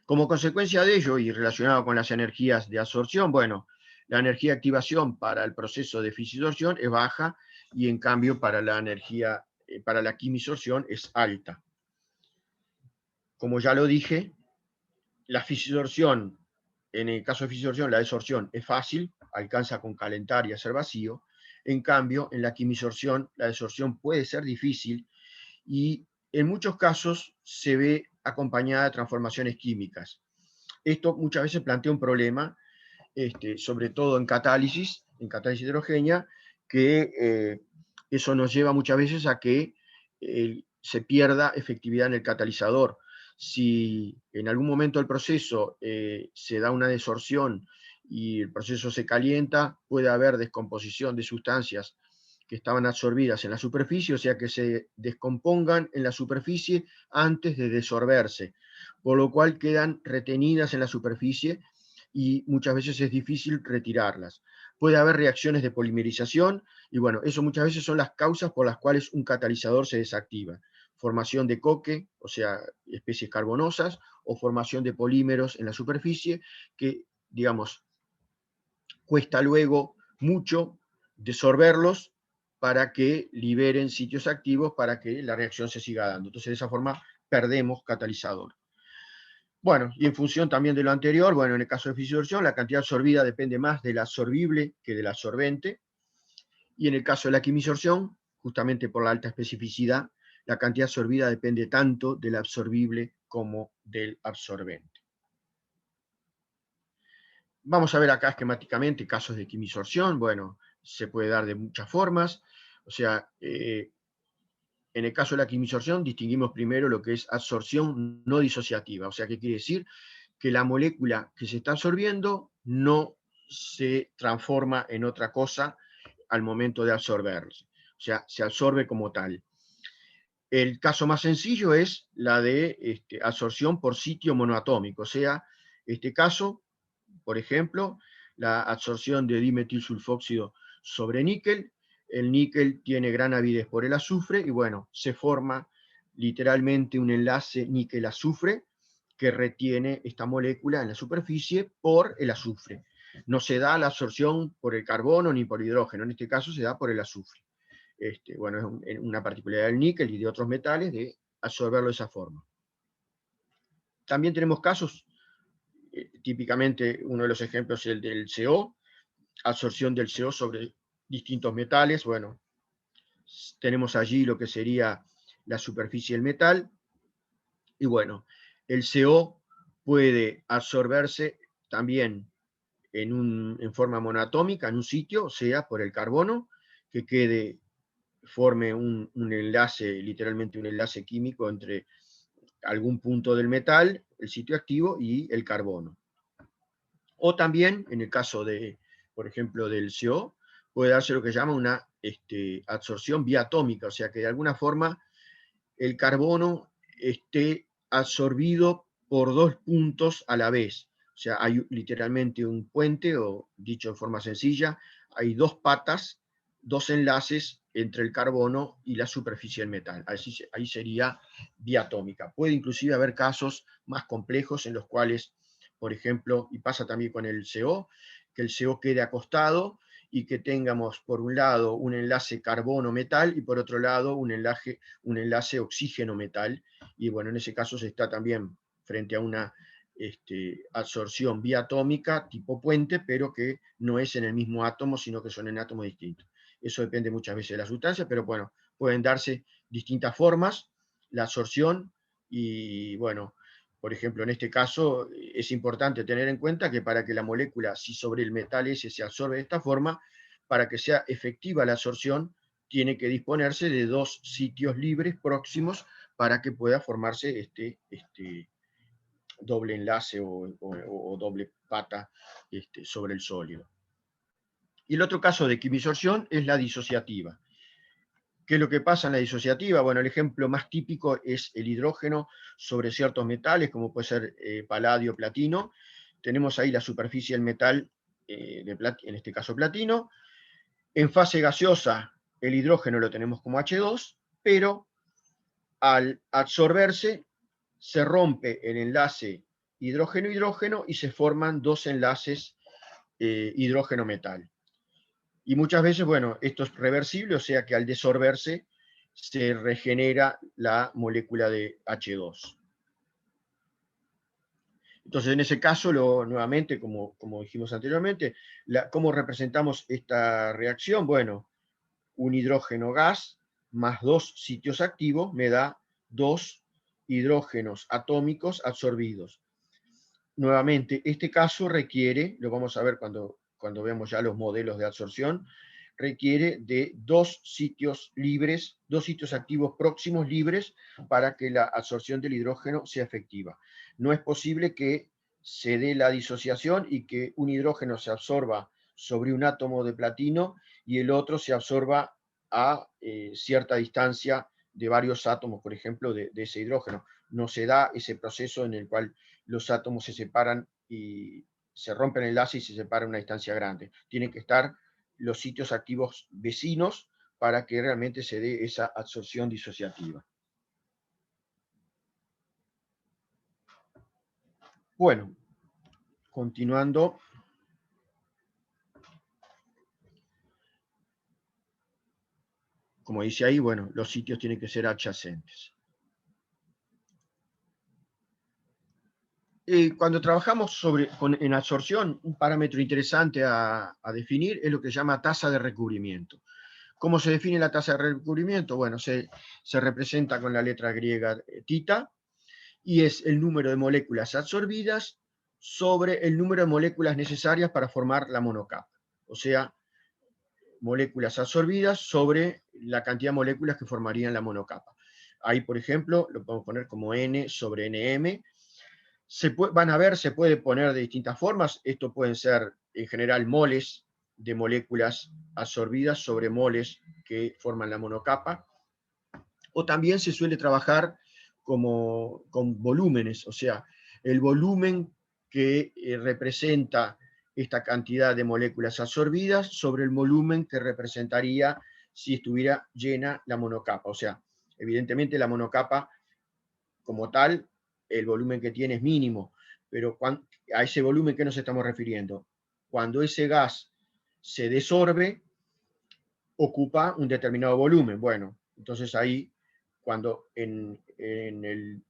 Como consecuencia de ello, y relacionado con las energías de absorción, bueno, la energía de activación para el proceso de fisisorción es baja y en cambio para la quimisorción es alta. Como ya lo dije, la fisisorción, en el caso de fisisorción, la desorción es fácil, alcanza con calentar y hacer vacío. En cambio, en la quimisorción, la desorción puede ser difícil y en muchos casos se ve acompañada de transformaciones químicas. Esto muchas veces plantea un problema, sobre todo en catálisis heterogénea, que eso nos lleva muchas veces a que se pierda efectividad en el catalizador. Si en algún momento del proceso se da una desorción y el proceso se calienta, puede haber descomposición de sustancias que estaban absorbidas en la superficie, o sea que se descompongan en la superficie antes de desorberse. por lo cual quedan retenidas en la superficie y muchas veces es difícil retirarlas. Puede haber reacciones de polimerización, y bueno, eso muchas veces son las causas por las cuales un catalizador se desactiva. Formación de coque, o sea, especies carbonosas, o formación de polímeros en la superficie, que, digamos, cuesta luego mucho disolverlos para que liberen sitios activos para que la reacción se siga dando. Entonces, de esa forma, perdemos catalizador. Bueno, y en función también de lo anterior, bueno, en el caso de fisiorción, la cantidad absorbida depende más del absorbible que del absorbente, y en el caso de la quimisorción, justamente por la alta especificidad, la cantidad absorbida depende tanto del absorbible como del absorbente. Vamos a ver acá esquemáticamente casos de quimisorción. Bueno, se puede dar de muchas formas. O sea, en el caso de la quimisorción distinguimos primero lo que es absorción no disociativa. O sea, ¿qué quiere decir? Que la molécula que se está absorbiendo no se transforma en otra cosa al momento de absorberse. O sea, se absorbe como tal. El caso más sencillo es la de absorción por sitio monoatómico. O sea, este caso, por ejemplo, la absorción de dimetilsulfóxido sobre níquel. El níquel tiene gran avidez por el azufre y bueno, se forma literalmente un enlace níquel-azufre que retiene esta molécula en la superficie por el azufre. No se da la absorción por el carbono ni por hidrógeno, en este caso se da por el azufre. Bueno, es una particularidad del níquel y de otros metales de absorberlo de esa forma. También tenemos casos, típicamente uno de los ejemplos es el del CO, absorción del CO sobre distintos metales. Bueno, tenemos allí lo que sería la superficie del metal, y bueno, el CO puede absorberse también en forma monoatómica en un sitio, o sea, por el carbono, que forme un enlace, literalmente un enlace químico entre algún punto del metal, el sitio activo, y el carbono. O también, en el caso de, por ejemplo, del CO, puede darse lo que se llama una absorción biatómica, o sea que de alguna forma el carbono esté absorbido por dos puntos a la vez. O sea, hay literalmente un puente, o dicho en forma sencilla, hay dos patas, dos enlaces entre el carbono y la superficie del metal. Ahí sería diatómica. Puede inclusive haber casos más complejos en los cuales, por ejemplo, y pasa también con el CO, que el CO quede acostado y que tengamos por un lado un enlace carbono-metal y por otro lado un enlace oxígeno-metal. Y bueno, en ese caso se está también frente a una absorción biatómica tipo puente, pero que no es en el mismo átomo, sino que son en átomos distintos. Eso depende muchas veces de la sustancia, pero bueno, pueden darse distintas formas, la absorción, y bueno, por ejemplo, en este caso es importante tener en cuenta que para que la molécula, si sobre el metal ese se absorbe de esta forma, para que sea efectiva la absorción, tiene que disponerse de dos sitios libres próximos para que pueda formarse este doble enlace o doble pata sobre el sólido. Y el otro caso de quimisorción es la disociativa. ¿Qué es lo que pasa en la disociativa? Bueno, el ejemplo más típico es el hidrógeno sobre ciertos metales, como puede ser paladio, platino. Tenemos ahí la superficie del metal, en este caso platino. En fase gaseosa, el hidrógeno lo tenemos como H2, pero al absorberse, se rompe el enlace hidrógeno-hidrógeno y se forman dos enlaces hidrógeno-metal. Y muchas veces, bueno, esto es reversible, o sea que al desorberse se regenera la molécula de H2. Entonces, en ese caso, nuevamente, como dijimos anteriormente, ¿cómo representamos esta reacción? Bueno, un hidrógeno gas más dos sitios activos me da dos hidrógenos atómicos absorbidos. Nuevamente, este caso requiere, lo vamos a ver cuando veamos ya los modelos de absorción, requiere de dos sitios libres, dos sitios activos próximos libres para que la absorción del hidrógeno sea efectiva. No es posible que se dé la disociación y que un hidrógeno se absorba sobre un átomo de platino y el otro se absorba a cierta distancia de varios átomos, por ejemplo, de ese hidrógeno. no se da ese proceso en el cual los átomos se separan y se rompen el enlace y se separan una distancia grande. Tienen que estar los sitios activos vecinos para que realmente se dé esa absorción disociativa. Bueno, continuando. Como dice ahí, bueno, los sitios tienen que ser adyacentes. Cuando trabajamos en absorción, un parámetro interesante a definir es lo que se llama tasa de recubrimiento. ¿Cómo se define la tasa de recubrimiento? Bueno, se representa con la letra griega tita, y es el número de moléculas absorbidas sobre el número de moléculas necesarias para formar la monocapa. O sea, moléculas absorbidas sobre la cantidad de moléculas que formarían la monocapa. Ahí, por ejemplo, lo podemos poner como N sobre Nm. Van a ver, se puede poner de distintas formas. Esto pueden ser, en general, moles de moléculas absorbidas sobre moles que forman la monocapa. O también se suele trabajar con volúmenes, o sea, el volumen que representa esta cantidad de moléculas absorbidas sobre el volumen que representaría si estuviera llena la monocapa. O sea, evidentemente la monocapa como tal, el volumen que tiene es mínimo, pero a ese volumen, ¿qué nos estamos refiriendo? Cuando ese gas se desorbe, ocupa un determinado volumen. Bueno, entonces ahí, cuando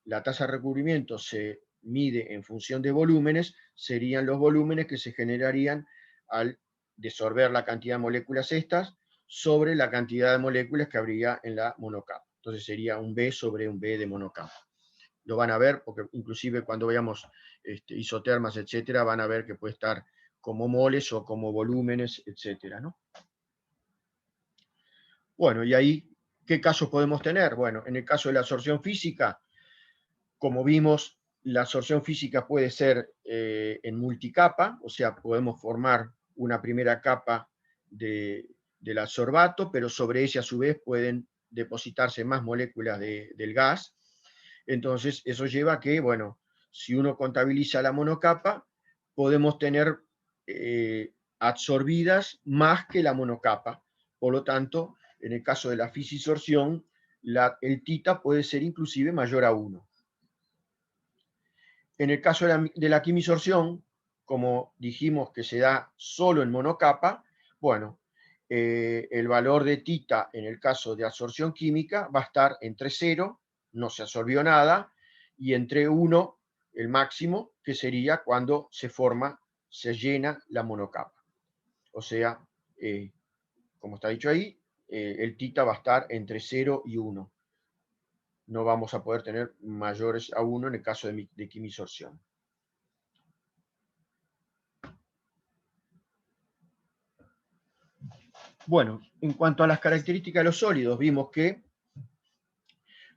la tasa de recubrimiento se mide en función de volúmenes, serían los volúmenes que se generarían al desorber la cantidad de moléculas estas sobre la cantidad de moléculas que habría en la monocapa. Entonces sería un B sobre un B de monocapa. Lo van a ver, porque inclusive cuando veamos isotermas, etcétera, van a ver que puede estar como moles o como volúmenes, etcétera, ¿no? Bueno, y ahí, ¿qué casos podemos tener? Bueno, en el caso de la absorción física, como vimos, la absorción física puede ser en multicapa, o sea, podemos formar una primera capa del adsorbato, pero sobre ese a su vez pueden depositarse más moléculas del gas. Entonces, eso lleva a que, bueno, si uno contabiliza la monocapa, podemos tener absorbidas más que la monocapa. Por lo tanto, en el caso de la fisisorción, el tita puede ser inclusive mayor a 1. En el caso de la quimisorción, como dijimos que se da solo en monocapa, bueno, el valor de tita en el caso de absorción química va a estar entre 0, no se absorbió nada, y entre 1, el máximo, que sería cuando se llena la monocapa. O sea, como está dicho ahí, el tita va a estar entre 0 y 1. No vamos a poder tener mayores a 1 en el caso de quimisorción. Bueno, en cuanto a las características de los sólidos, vimos que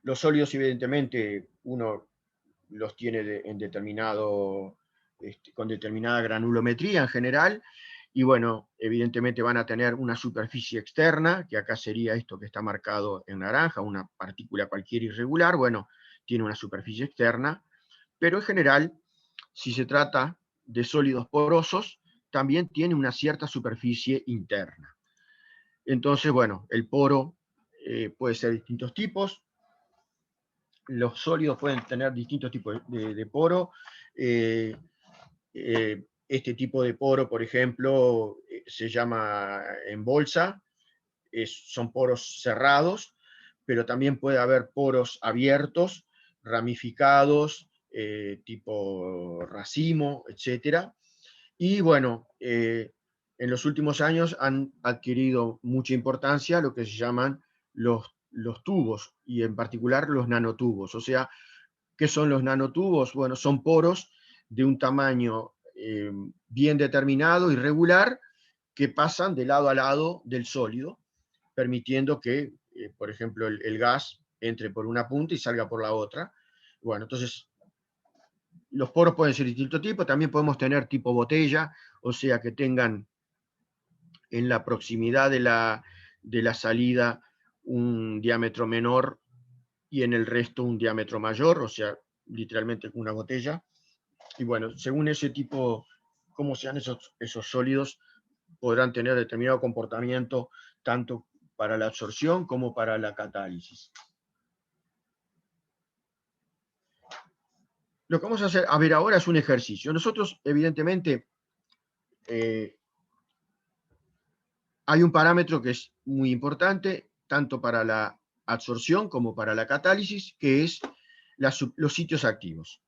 los sólidos, evidentemente, uno los tiene con determinada granulometría en general, y bueno, evidentemente van a tener una superficie externa, que acá sería esto que está marcado en naranja, una partícula cualquiera irregular, bueno, tiene una superficie externa, pero en general, si se trata de sólidos porosos, también tiene una cierta superficie interna. Entonces, bueno, el poro puede ser de distintos tipos. Los sólidos pueden tener distintos tipos de poro. Este tipo de poro, por ejemplo, se llama en bolsa. Son poros cerrados, pero también puede haber poros abiertos, ramificados, tipo racimo, etc. Y bueno, en los últimos años han adquirido mucha importancia lo que se llaman los tubos, y en particular los nanotubos. O sea, ¿qué son los nanotubos? Bueno, son poros de un tamaño bien determinado y regular que pasan de lado a lado del sólido, permitiendo que, por ejemplo, el gas entre por una punta y salga por la otra. Bueno, entonces los poros pueden ser de distinto tipo, también podemos tener tipo botella, o sea que tengan en la proximidad de la salida un diámetro menor y en el resto un diámetro mayor, o sea, literalmente una botella. Y bueno, según ese tipo, cómo sean esos sólidos, podrán tener determinado comportamiento tanto para la absorción como para la catálisis. Lo que vamos a ver ahora es un ejercicio. Nosotros, evidentemente, hay un parámetro que es muy importante, tanto para la absorción como para la catálisis, que es los sitios activos.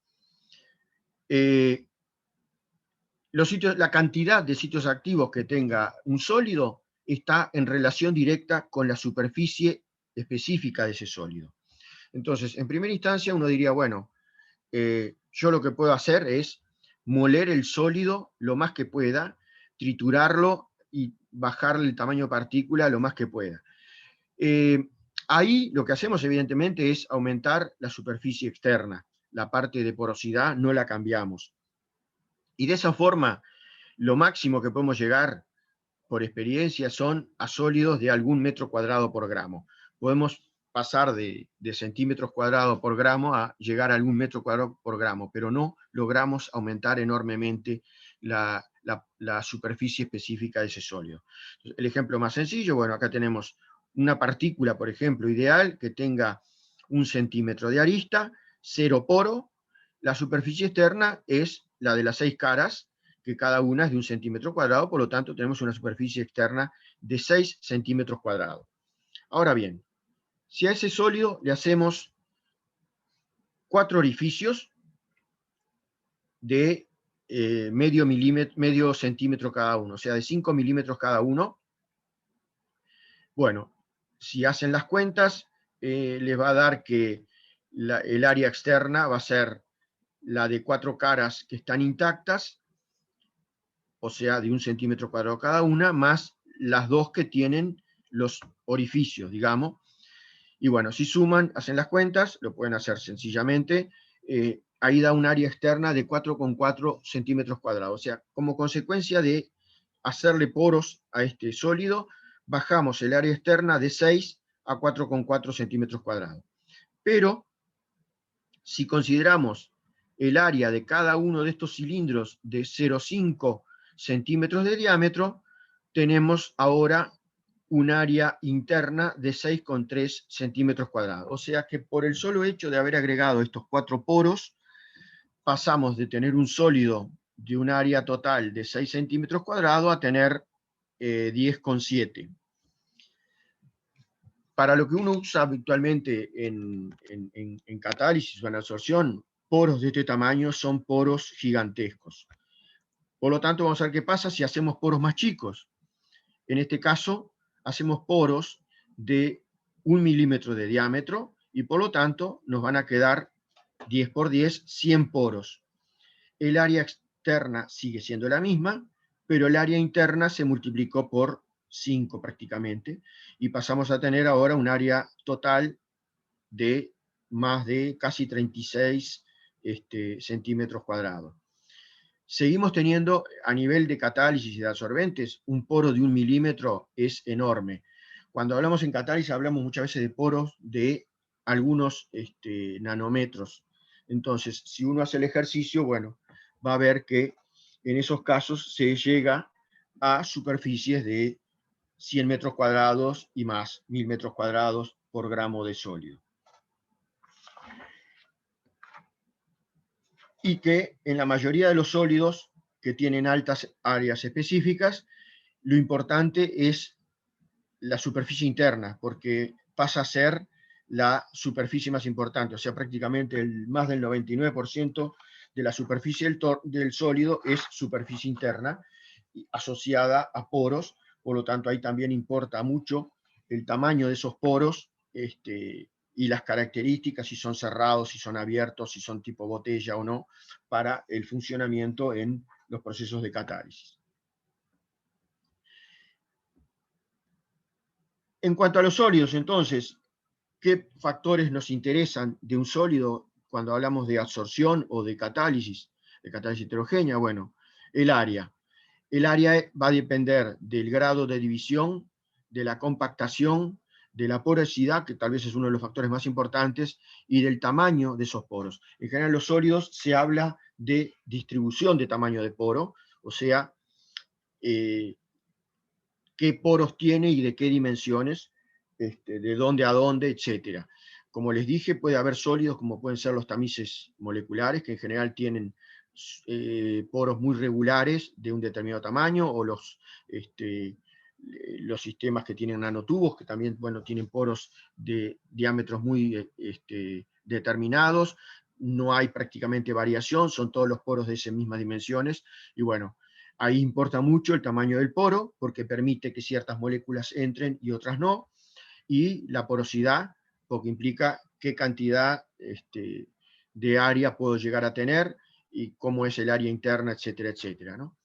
La cantidad de sitios activos que tenga un sólido está en relación directa con la superficie específica de ese sólido. Entonces, en primera instancia, uno diría, bueno, yo lo que puedo hacer es moler el sólido lo más que pueda, triturarlo y bajarle el tamaño de partícula lo más que pueda. Ahí lo que hacemos, evidentemente, es aumentar la superficie externa. La parte de porosidad no la cambiamos. Y de esa forma, lo máximo que podemos llegar, por experiencia, son a sólidos de algún metro cuadrado por gramo. Podemos pasar de centímetros cuadrados por gramo a llegar a algún metro cuadrado por gramo, pero no logramos aumentar enormemente la superficie específica de ese sólido. El ejemplo más sencillo, bueno, acá tenemos una partícula, por ejemplo, ideal, que tenga 1 centímetro de arista, 0 poro. La superficie externa es la de las 6 caras, que cada una es de 1 centímetro cuadrado, por lo tanto tenemos una superficie externa de 6 centímetros cuadrados. Ahora bien, si a ese sólido le hacemos 4 orificios de medio centímetro cada uno, o sea, de 5 milímetros cada uno, bueno, si hacen las cuentas, les va a dar que el área externa va a ser la de 4 caras que están intactas, o sea, de 1 centímetro cuadrado cada una, más las 2 que tienen los orificios, digamos. Y bueno, si suman, hacen las cuentas, lo pueden hacer sencillamente, ahí da un área externa de 4,4 centímetros cuadrados. O sea, como consecuencia de hacerle poros a este sólido, bajamos el área externa de 6 a 4,4 centímetros cuadrados. Pero, si consideramos el área de cada uno de estos cilindros de 0,5 centímetros de diámetro, tenemos ahora un área interna de 6,3 centímetros cuadrados. O sea que por el solo hecho de haber agregado estos 4 poros, pasamos de tener un sólido de un área total de 6 centímetros cuadrados a tener 10,7. Para lo que uno usa habitualmente en catálisis o en absorción, poros de este tamaño son poros gigantescos. Por lo tanto, vamos a ver qué pasa si hacemos poros más chicos. En este caso, hacemos poros de 1 milímetro de diámetro y por lo tanto nos van a quedar 10 por 10, 100 poros. El área externa sigue siendo la misma, pero el área interna se multiplicó por 5 prácticamente, y pasamos a tener ahora un área total de más de casi 36 centímetros cuadrados. Seguimos teniendo, a nivel de catálisis y de absorbentes, un poro de 1 milímetro es enorme. Cuando hablamos en catálisis hablamos muchas veces de poros de algunos nanómetros. Entonces, si uno hace el ejercicio, bueno, va a ver que en esos casos se llega a superficies de 100 metros cuadrados y más, 1000 metros cuadrados por gramo de sólido. Y que en la mayoría de los sólidos que tienen altas áreas específicas, lo importante es la superficie interna, porque pasa a ser la superficie más importante, o sea, prácticamente más del 99% de la superficie del sólido es superficie interna, asociada a poros, por lo tanto ahí también importa mucho el tamaño de esos poros, y las características, si son cerrados, si son abiertos, si son tipo botella o no, para el funcionamiento en los procesos de catálisis. En cuanto a los sólidos, entonces, ¿qué factores nos interesan de un sólido cuando hablamos de absorción o de catálisis heterogénea? Bueno, el área. El área va a depender del grado de división, de la compactación, de la porosidad, que tal vez es uno de los factores más importantes, y del tamaño de esos poros. En general, en los sólidos se habla de distribución de tamaño de poro, o sea, qué poros tiene y de qué dimensiones, de dónde a dónde, etc. Como les dije, puede haber sólidos como pueden ser los tamices moleculares, que en general tienen poros muy regulares de un determinado tamaño, o los sistemas que tienen nanotubos, que también, bueno, tienen poros de diámetros muy determinados. No hay prácticamente variación, son todos los poros de esas mismas dimensiones, y bueno, ahí importa mucho el tamaño del poro, porque permite que ciertas moléculas entren y otras no, y la porosidad, porque implica qué cantidad de área puedo llegar a tener, y cómo es el área interna, etcétera, etcétera, ¿no?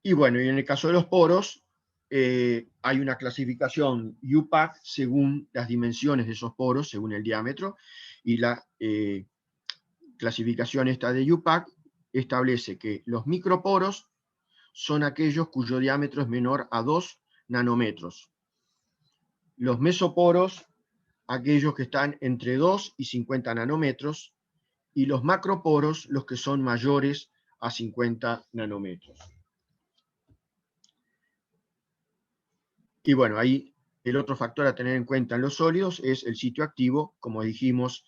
Y bueno, y en el caso de los poros, hay una clasificación UPAC según las dimensiones de esos poros, según el diámetro, y la clasificación esta de UPAC establece que los microporos son aquellos cuyo diámetro es menor a 2 nanómetros. Los mesoporos, aquellos que están entre 2 y 50 nanómetros, y los macroporos, los que son mayores a 50 nanómetros. Y bueno, ahí el otro factor a tener en cuenta en los sólidos es el sitio activo. Como dijimos,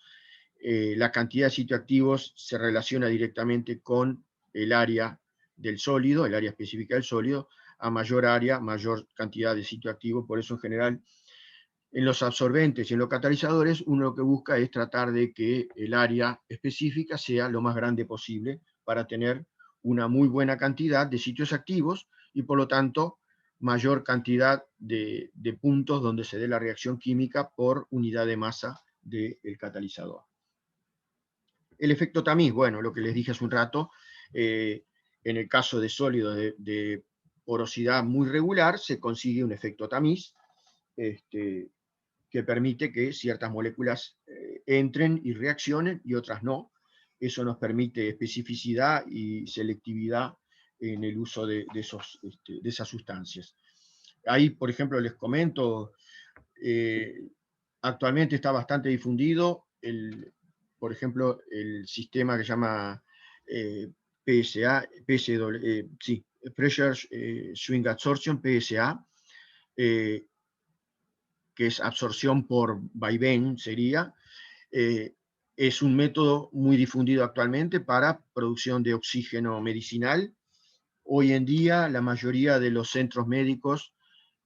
la cantidad de sitios activos se relaciona directamente con el área del sólido, el área específica del sólido. A mayor área, mayor cantidad de sitio activo. Por eso, en general, en los absorbentes y en los catalizadores, uno lo que busca es tratar de que el área específica sea lo más grande posible para tener una muy buena cantidad de sitios activos y, por lo tanto, mayor cantidad de puntos donde se dé la reacción química por unidad de masa del catalizador. El efecto tamiz, bueno, lo que les dije hace un rato, en el caso de sólidos de porosidad muy regular, se consigue un efecto tamiz, que permite que ciertas moléculas entren y reaccionen y otras no. Eso nos permite especificidad y selectividad en el uso de esas sustancias. Ahí, por ejemplo, les comento, actualmente está bastante difundido, por ejemplo, el sistema que se llama PSA, sí, Pressure Swing Adsorption, PSA, que es absorción por vaivén, sería, es un método muy difundido actualmente para producción de oxígeno medicinal. Hoy en día la mayoría de los centros médicos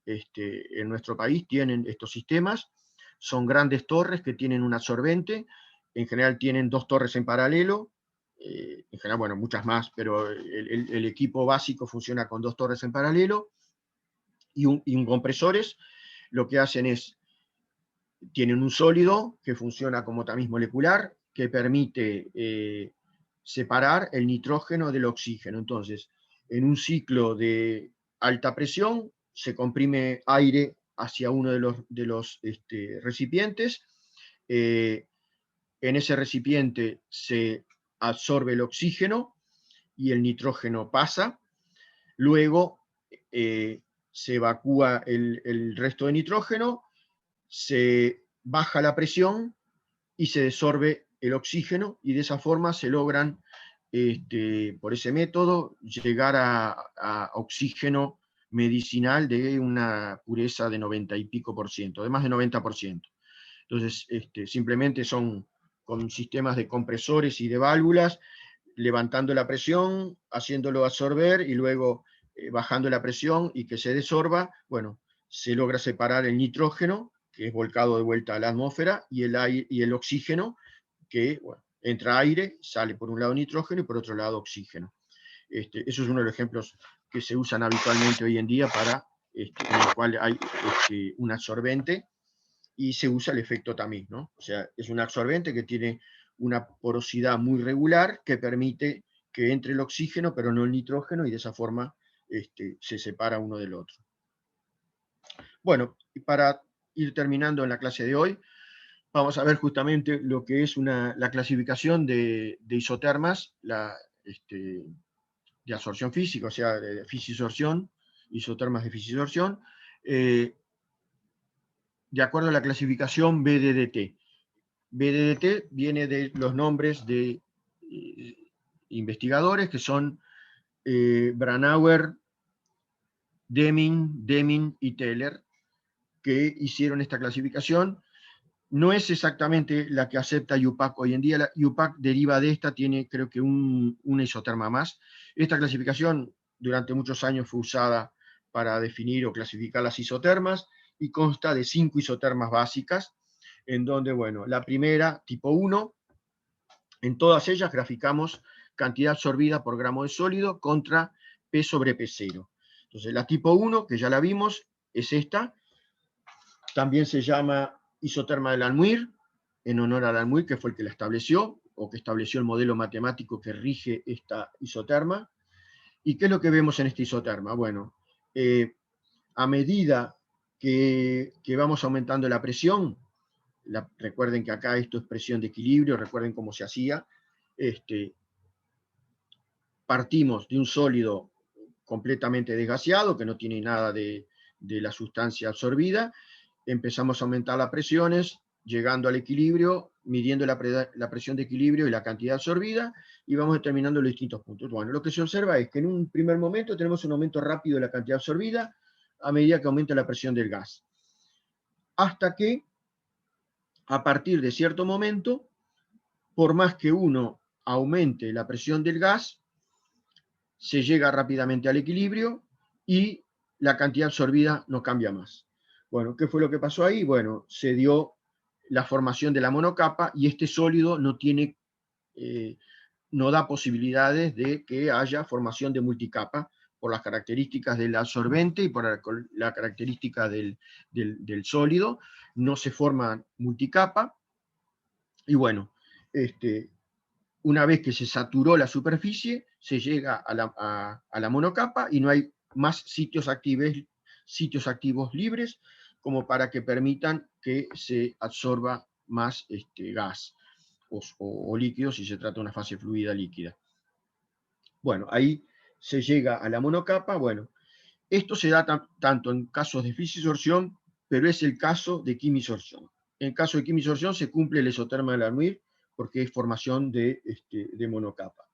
en nuestro país tienen estos sistemas. Son grandes torres que tienen un absorbente, en general tienen 2 torres en paralelo, en general, bueno, muchas más, pero el equipo básico funciona con 2 torres en paralelo, y un compresores. Lo que hacen es, tienen un sólido que funciona como tamiz molecular, que permite separar el nitrógeno del oxígeno. Entonces, en un ciclo de alta presión, se comprime aire hacia uno de los recipientes. En ese recipiente se absorbe el oxígeno y el nitrógeno pasa. Luego se evacúa el resto de nitrógeno, se baja la presión y se desorbe el oxígeno, y de esa forma se logran, por ese método, llegar a oxígeno medicinal de una pureza de 90 y pico por ciento, de más de 90%. Entonces, simplemente son con sistemas de compresores y de válvulas, levantando la presión, haciéndolo absorber y luego bajando la presión y que se desorba. Bueno, se logra separar el nitrógeno, que es volcado de vuelta a la atmósfera, y el oxígeno, que, bueno, entra aire, sale por un lado nitrógeno y por otro lado oxígeno. Eso es uno de los ejemplos que se usan habitualmente hoy en día para, en el cual hay un absorbente y se usa el efecto tamiz, ¿no? O sea, es un absorbente que tiene una porosidad muy regular que permite que entre el oxígeno, pero no el nitrógeno, y de esa forma se separa uno del otro. Bueno, y para ir terminando en la clase de hoy, vamos a ver justamente lo que es la clasificación de isotermas, de absorción física, o sea, de fisisorción, isotermas de fisisorción. de acuerdo a la clasificación BDDT. BDDT viene de los nombres de investigadores que son Branauer, Deming y Teller, que hicieron esta clasificación. No es exactamente la que acepta IUPAC hoy en día. La IUPAC deriva de esta, tiene creo que una isoterma más. Esta clasificación durante muchos años fue usada para definir o clasificar las isotermas y consta de 5 isotermas básicas, en donde, bueno, la primera, tipo 1, en todas ellas graficamos cantidad absorbida por gramo de sólido contra P sobre P0. Entonces, la tipo 1, que ya la vimos, es esta. También se llama isoterma de Langmuir, en honor a Langmuir, que fue el que la estableció, o que estableció el modelo matemático que rige esta isoterma. ¿Y qué es lo que vemos en esta isoterma? Bueno, a medida que vamos aumentando la presión, recuerden que acá esto es presión de equilibrio, recuerden cómo se hacía, partimos de un sólido completamente desgaseado, que no tiene nada de la sustancia absorbida, empezamos a aumentar las presiones, llegando al equilibrio, midiendo la presión de equilibrio y la cantidad absorbida, y vamos determinando los distintos puntos. Bueno, lo que se observa es que en un primer momento tenemos un aumento rápido de la cantidad absorbida a medida que aumenta la presión del gas. Hasta que, a partir de cierto momento, por más que uno aumente la presión del gas, se llega rápidamente al equilibrio y la cantidad absorbida no cambia más. Bueno, ¿qué fue lo que pasó ahí? Bueno, se dio la formación de la monocapa y este sólido no da posibilidades de que haya formación de multicapa por las características del absorbente y por la característica del sólido. No se forma multicapa y bueno, una vez que se saturó la superficie, se llega a la monocapa y no hay más sitios activos libres como para que permitan que se absorba más gas o líquido si se trata de una fase fluida líquida. Bueno, ahí se llega a la monocapa. Bueno, esto se da tanto en casos de fisisorción, pero es el caso de quimisorción. En caso de quimisorción se cumple el isoterma de Langmuir, porque es formación de monocapa.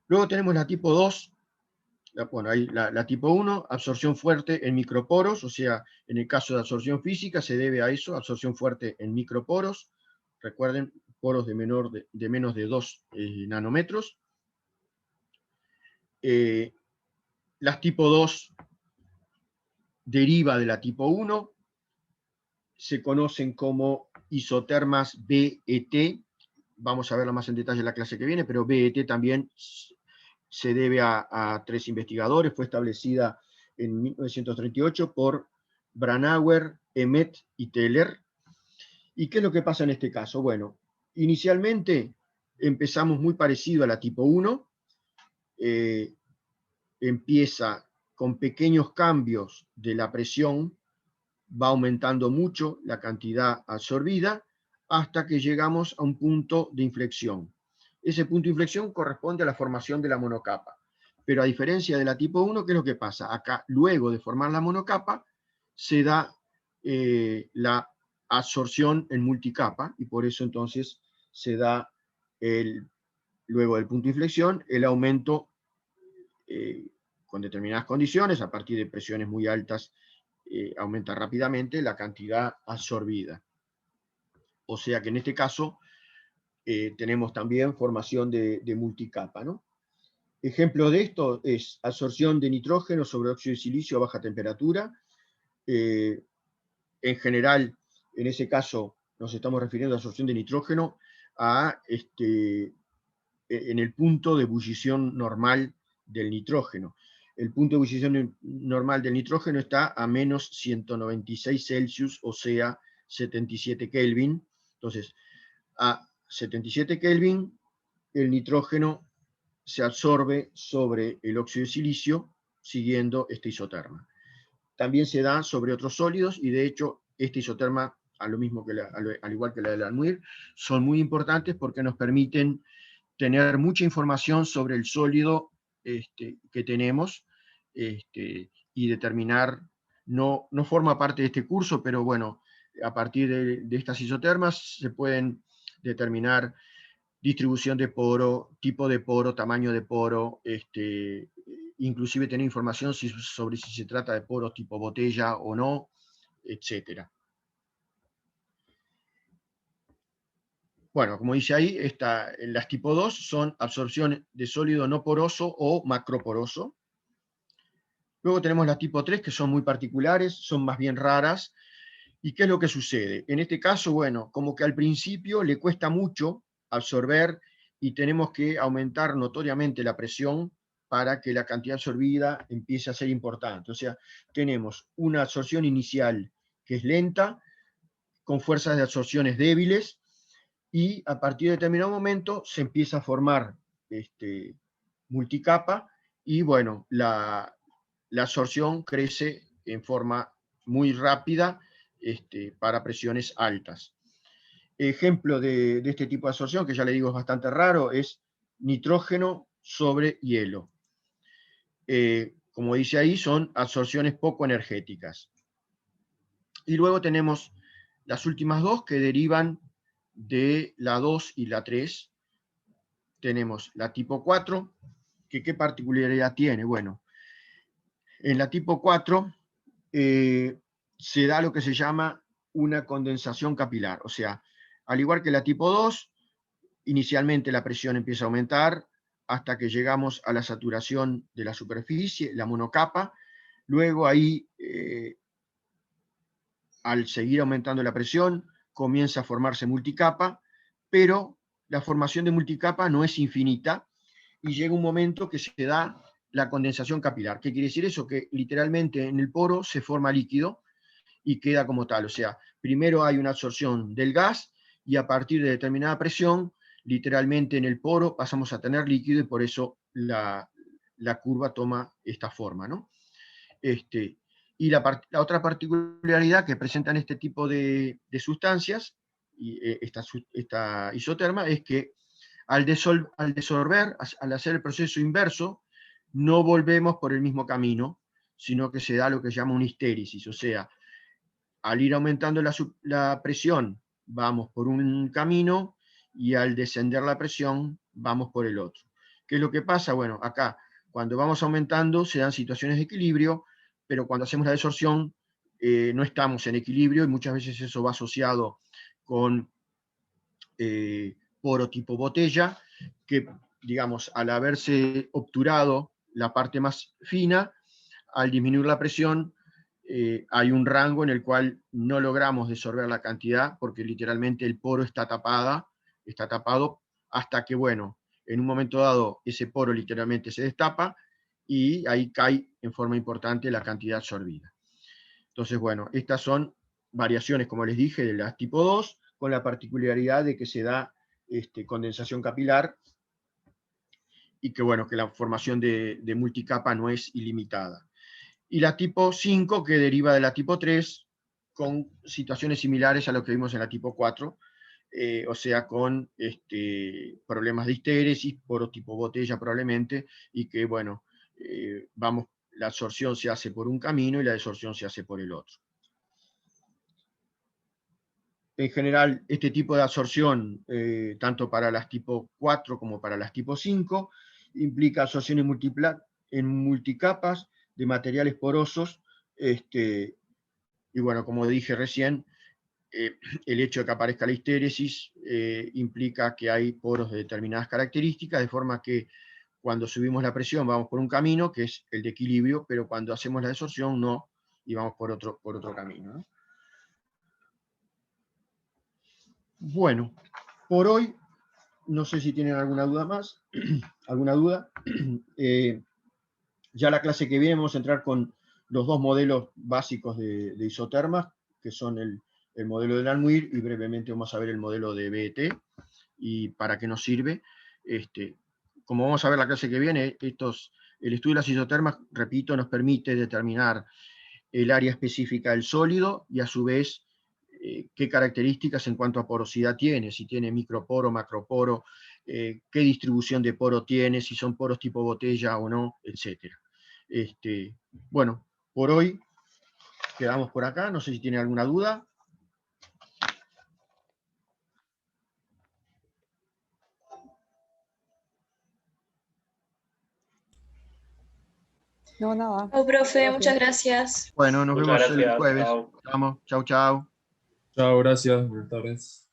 Luego tenemos la tipo 2, bueno, ahí la tipo 1, absorción fuerte en microporos, o sea, en el caso de absorción física se debe a eso, absorción fuerte en microporos, recuerden, poros de menos de 2 nanómetros. Las tipo 2 deriva de la tipo 1, se conocen como isotermas BET, vamos a verlo más en detalle en la clase que viene, pero BET también se debe a 3 investigadores, fue establecida en 1938 por Branauer, Emmet y Teller. ¿Y qué es lo que pasa en este caso? Bueno, inicialmente empezamos muy parecido a la tipo 1, empieza con pequeños cambios de la presión, va aumentando mucho la cantidad absorbida hasta que llegamos a un punto de inflexión. Ese punto de inflexión corresponde a la formación de la monocapa. Pero a diferencia de la tipo 1, ¿qué es lo que pasa? Acá, luego de formar la monocapa, se da la absorción en multicapa, y por eso entonces se da, luego del punto de inflexión, el aumento con determinadas condiciones, a partir de presiones muy altas, aumenta rápidamente la cantidad absorbida. O sea que en este caso tenemos también formación de multicapa, ¿no? Ejemplo de esto es absorción de nitrógeno sobre óxido de silicio a baja temperatura. En general, en ese caso nos estamos refiriendo a absorción de nitrógeno en el punto de ebullición normal del nitrógeno. El punto de ebullición normal del nitrógeno está a menos 196 Celsius, o sea, 77 Kelvin. Entonces, a 77 Kelvin, el nitrógeno se absorbe sobre el óxido de silicio siguiendo este isoterma. También se da sobre otros sólidos y de hecho este isoterma, al igual que la de Langmuir, son muy importantes porque nos permiten tener mucha información sobre el sólido que tenemos y determinar no forma parte de este curso, pero bueno, a partir de estas isotermas se pueden determinar distribución de poro, tipo de poro, tamaño de poro, inclusive tener información sobre si se trata de poros tipo botella o no, etc. Bueno, como dice ahí, las tipo 2 son absorción de sólido no poroso o macroporoso. Luego tenemos las tipo 3, que son muy particulares, son más bien raras. ¿Y qué es lo que sucede? En este caso, bueno, como que al principio le cuesta mucho absorber y tenemos que aumentar notoriamente la presión para que la cantidad absorbida empiece a ser importante. O sea, tenemos una absorción inicial que es lenta, con fuerzas de absorciones débiles, y a partir de determinado momento se empieza a formar multicapa, y bueno, la absorción crece en forma muy rápida para presiones altas. Ejemplo de este tipo de absorción, que ya le digo es bastante raro, es nitrógeno sobre hielo. Como dice ahí, son absorciones poco energéticas. Y luego tenemos las últimas dos que derivan de la 2 y la 3. Tenemos la tipo 4, que ¿qué particularidad tiene? Bueno, en la tipo 4 se da lo que se llama una condensación capilar. O sea, al igual que la tipo 2, inicialmente la presión empieza a aumentar hasta que llegamos a la saturación de la superficie, la monocapa. Luego ahí, al seguir aumentando la presión, comienza a formarse multicapa, pero la formación de multicapa no es infinita, y llega un momento que se da la condensación capilar. ¿Qué quiere decir eso? Que literalmente en el poro se forma líquido y queda como tal. O sea, primero hay una absorción del gas, y a partir de determinada presión, literalmente en el poro pasamos a tener líquido, y por eso la curva toma esta forma, ¿no? Y la otra particularidad que presentan este tipo de sustancias, y esta isoterma, es que al disolver, al hacer el proceso inverso, no volvemos por el mismo camino, sino que se da lo que se llama una histéresis. O sea, al ir aumentando la presión, vamos por un camino, y al descender la presión, vamos por el otro. ¿Qué es lo que pasa? Bueno, acá, cuando vamos aumentando, se dan situaciones de equilibrio, pero cuando hacemos la desorción, no estamos en equilibrio, y muchas veces eso va asociado con poro tipo botella, que, digamos, al haberse obturado la parte más fina, al disminuir la presión, hay un rango en el cual no logramos disolver la cantidad, porque literalmente el poro está tapado, hasta que, bueno, en un momento dado ese poro literalmente se destapa, y ahí cae en forma importante la cantidad absorbida. Entonces, bueno, estas son variaciones, como les dije, de las tipo 2, con la particularidad de que se da condensación capilar, y que, bueno, que la formación de multicapa no es ilimitada. Y la tipo 5, que deriva de la tipo 3, con situaciones similares a lo que vimos en la tipo 4, o sea, con problemas de histéresis, poro tipo botella probablemente, y que, bueno, la absorción se hace por un camino y la desorción se hace por el otro. En general, este tipo de absorción, tanto para las tipo 4 como para las tipo 5, implica absorción en multicapas de materiales porosos, y bueno, como dije recién, el hecho de que aparezca la histéresis implica que hay poros de determinadas características, de forma que cuando subimos la presión vamos por un camino, que es el de equilibrio, pero cuando hacemos la desorción no, y vamos por otro camino, ¿no? Bueno, por hoy, no sé si tienen alguna duda más, alguna duda. Ya la clase que viene vamos a entrar con los dos modelos básicos de isotermas, que son el modelo de Langmuir, y brevemente vamos a ver el modelo de BET y para qué nos sirve. Como vamos a ver la clase que viene, el estudio de las isotermas, repito, nos permite determinar el área específica del sólido, y a su vez qué características en cuanto a porosidad tiene, si tiene microporo, macroporo, qué distribución de poro tiene, si son poros tipo botella o no, etc. Bueno, por hoy quedamos por acá. No sé si tienen alguna duda. No, nada. Chao, profe, Gracias. muchas gracias. Bueno, nos Muchas vemos el gracias, jueves. chao. Chao, chao. Chao, gracias. Buenas tardes.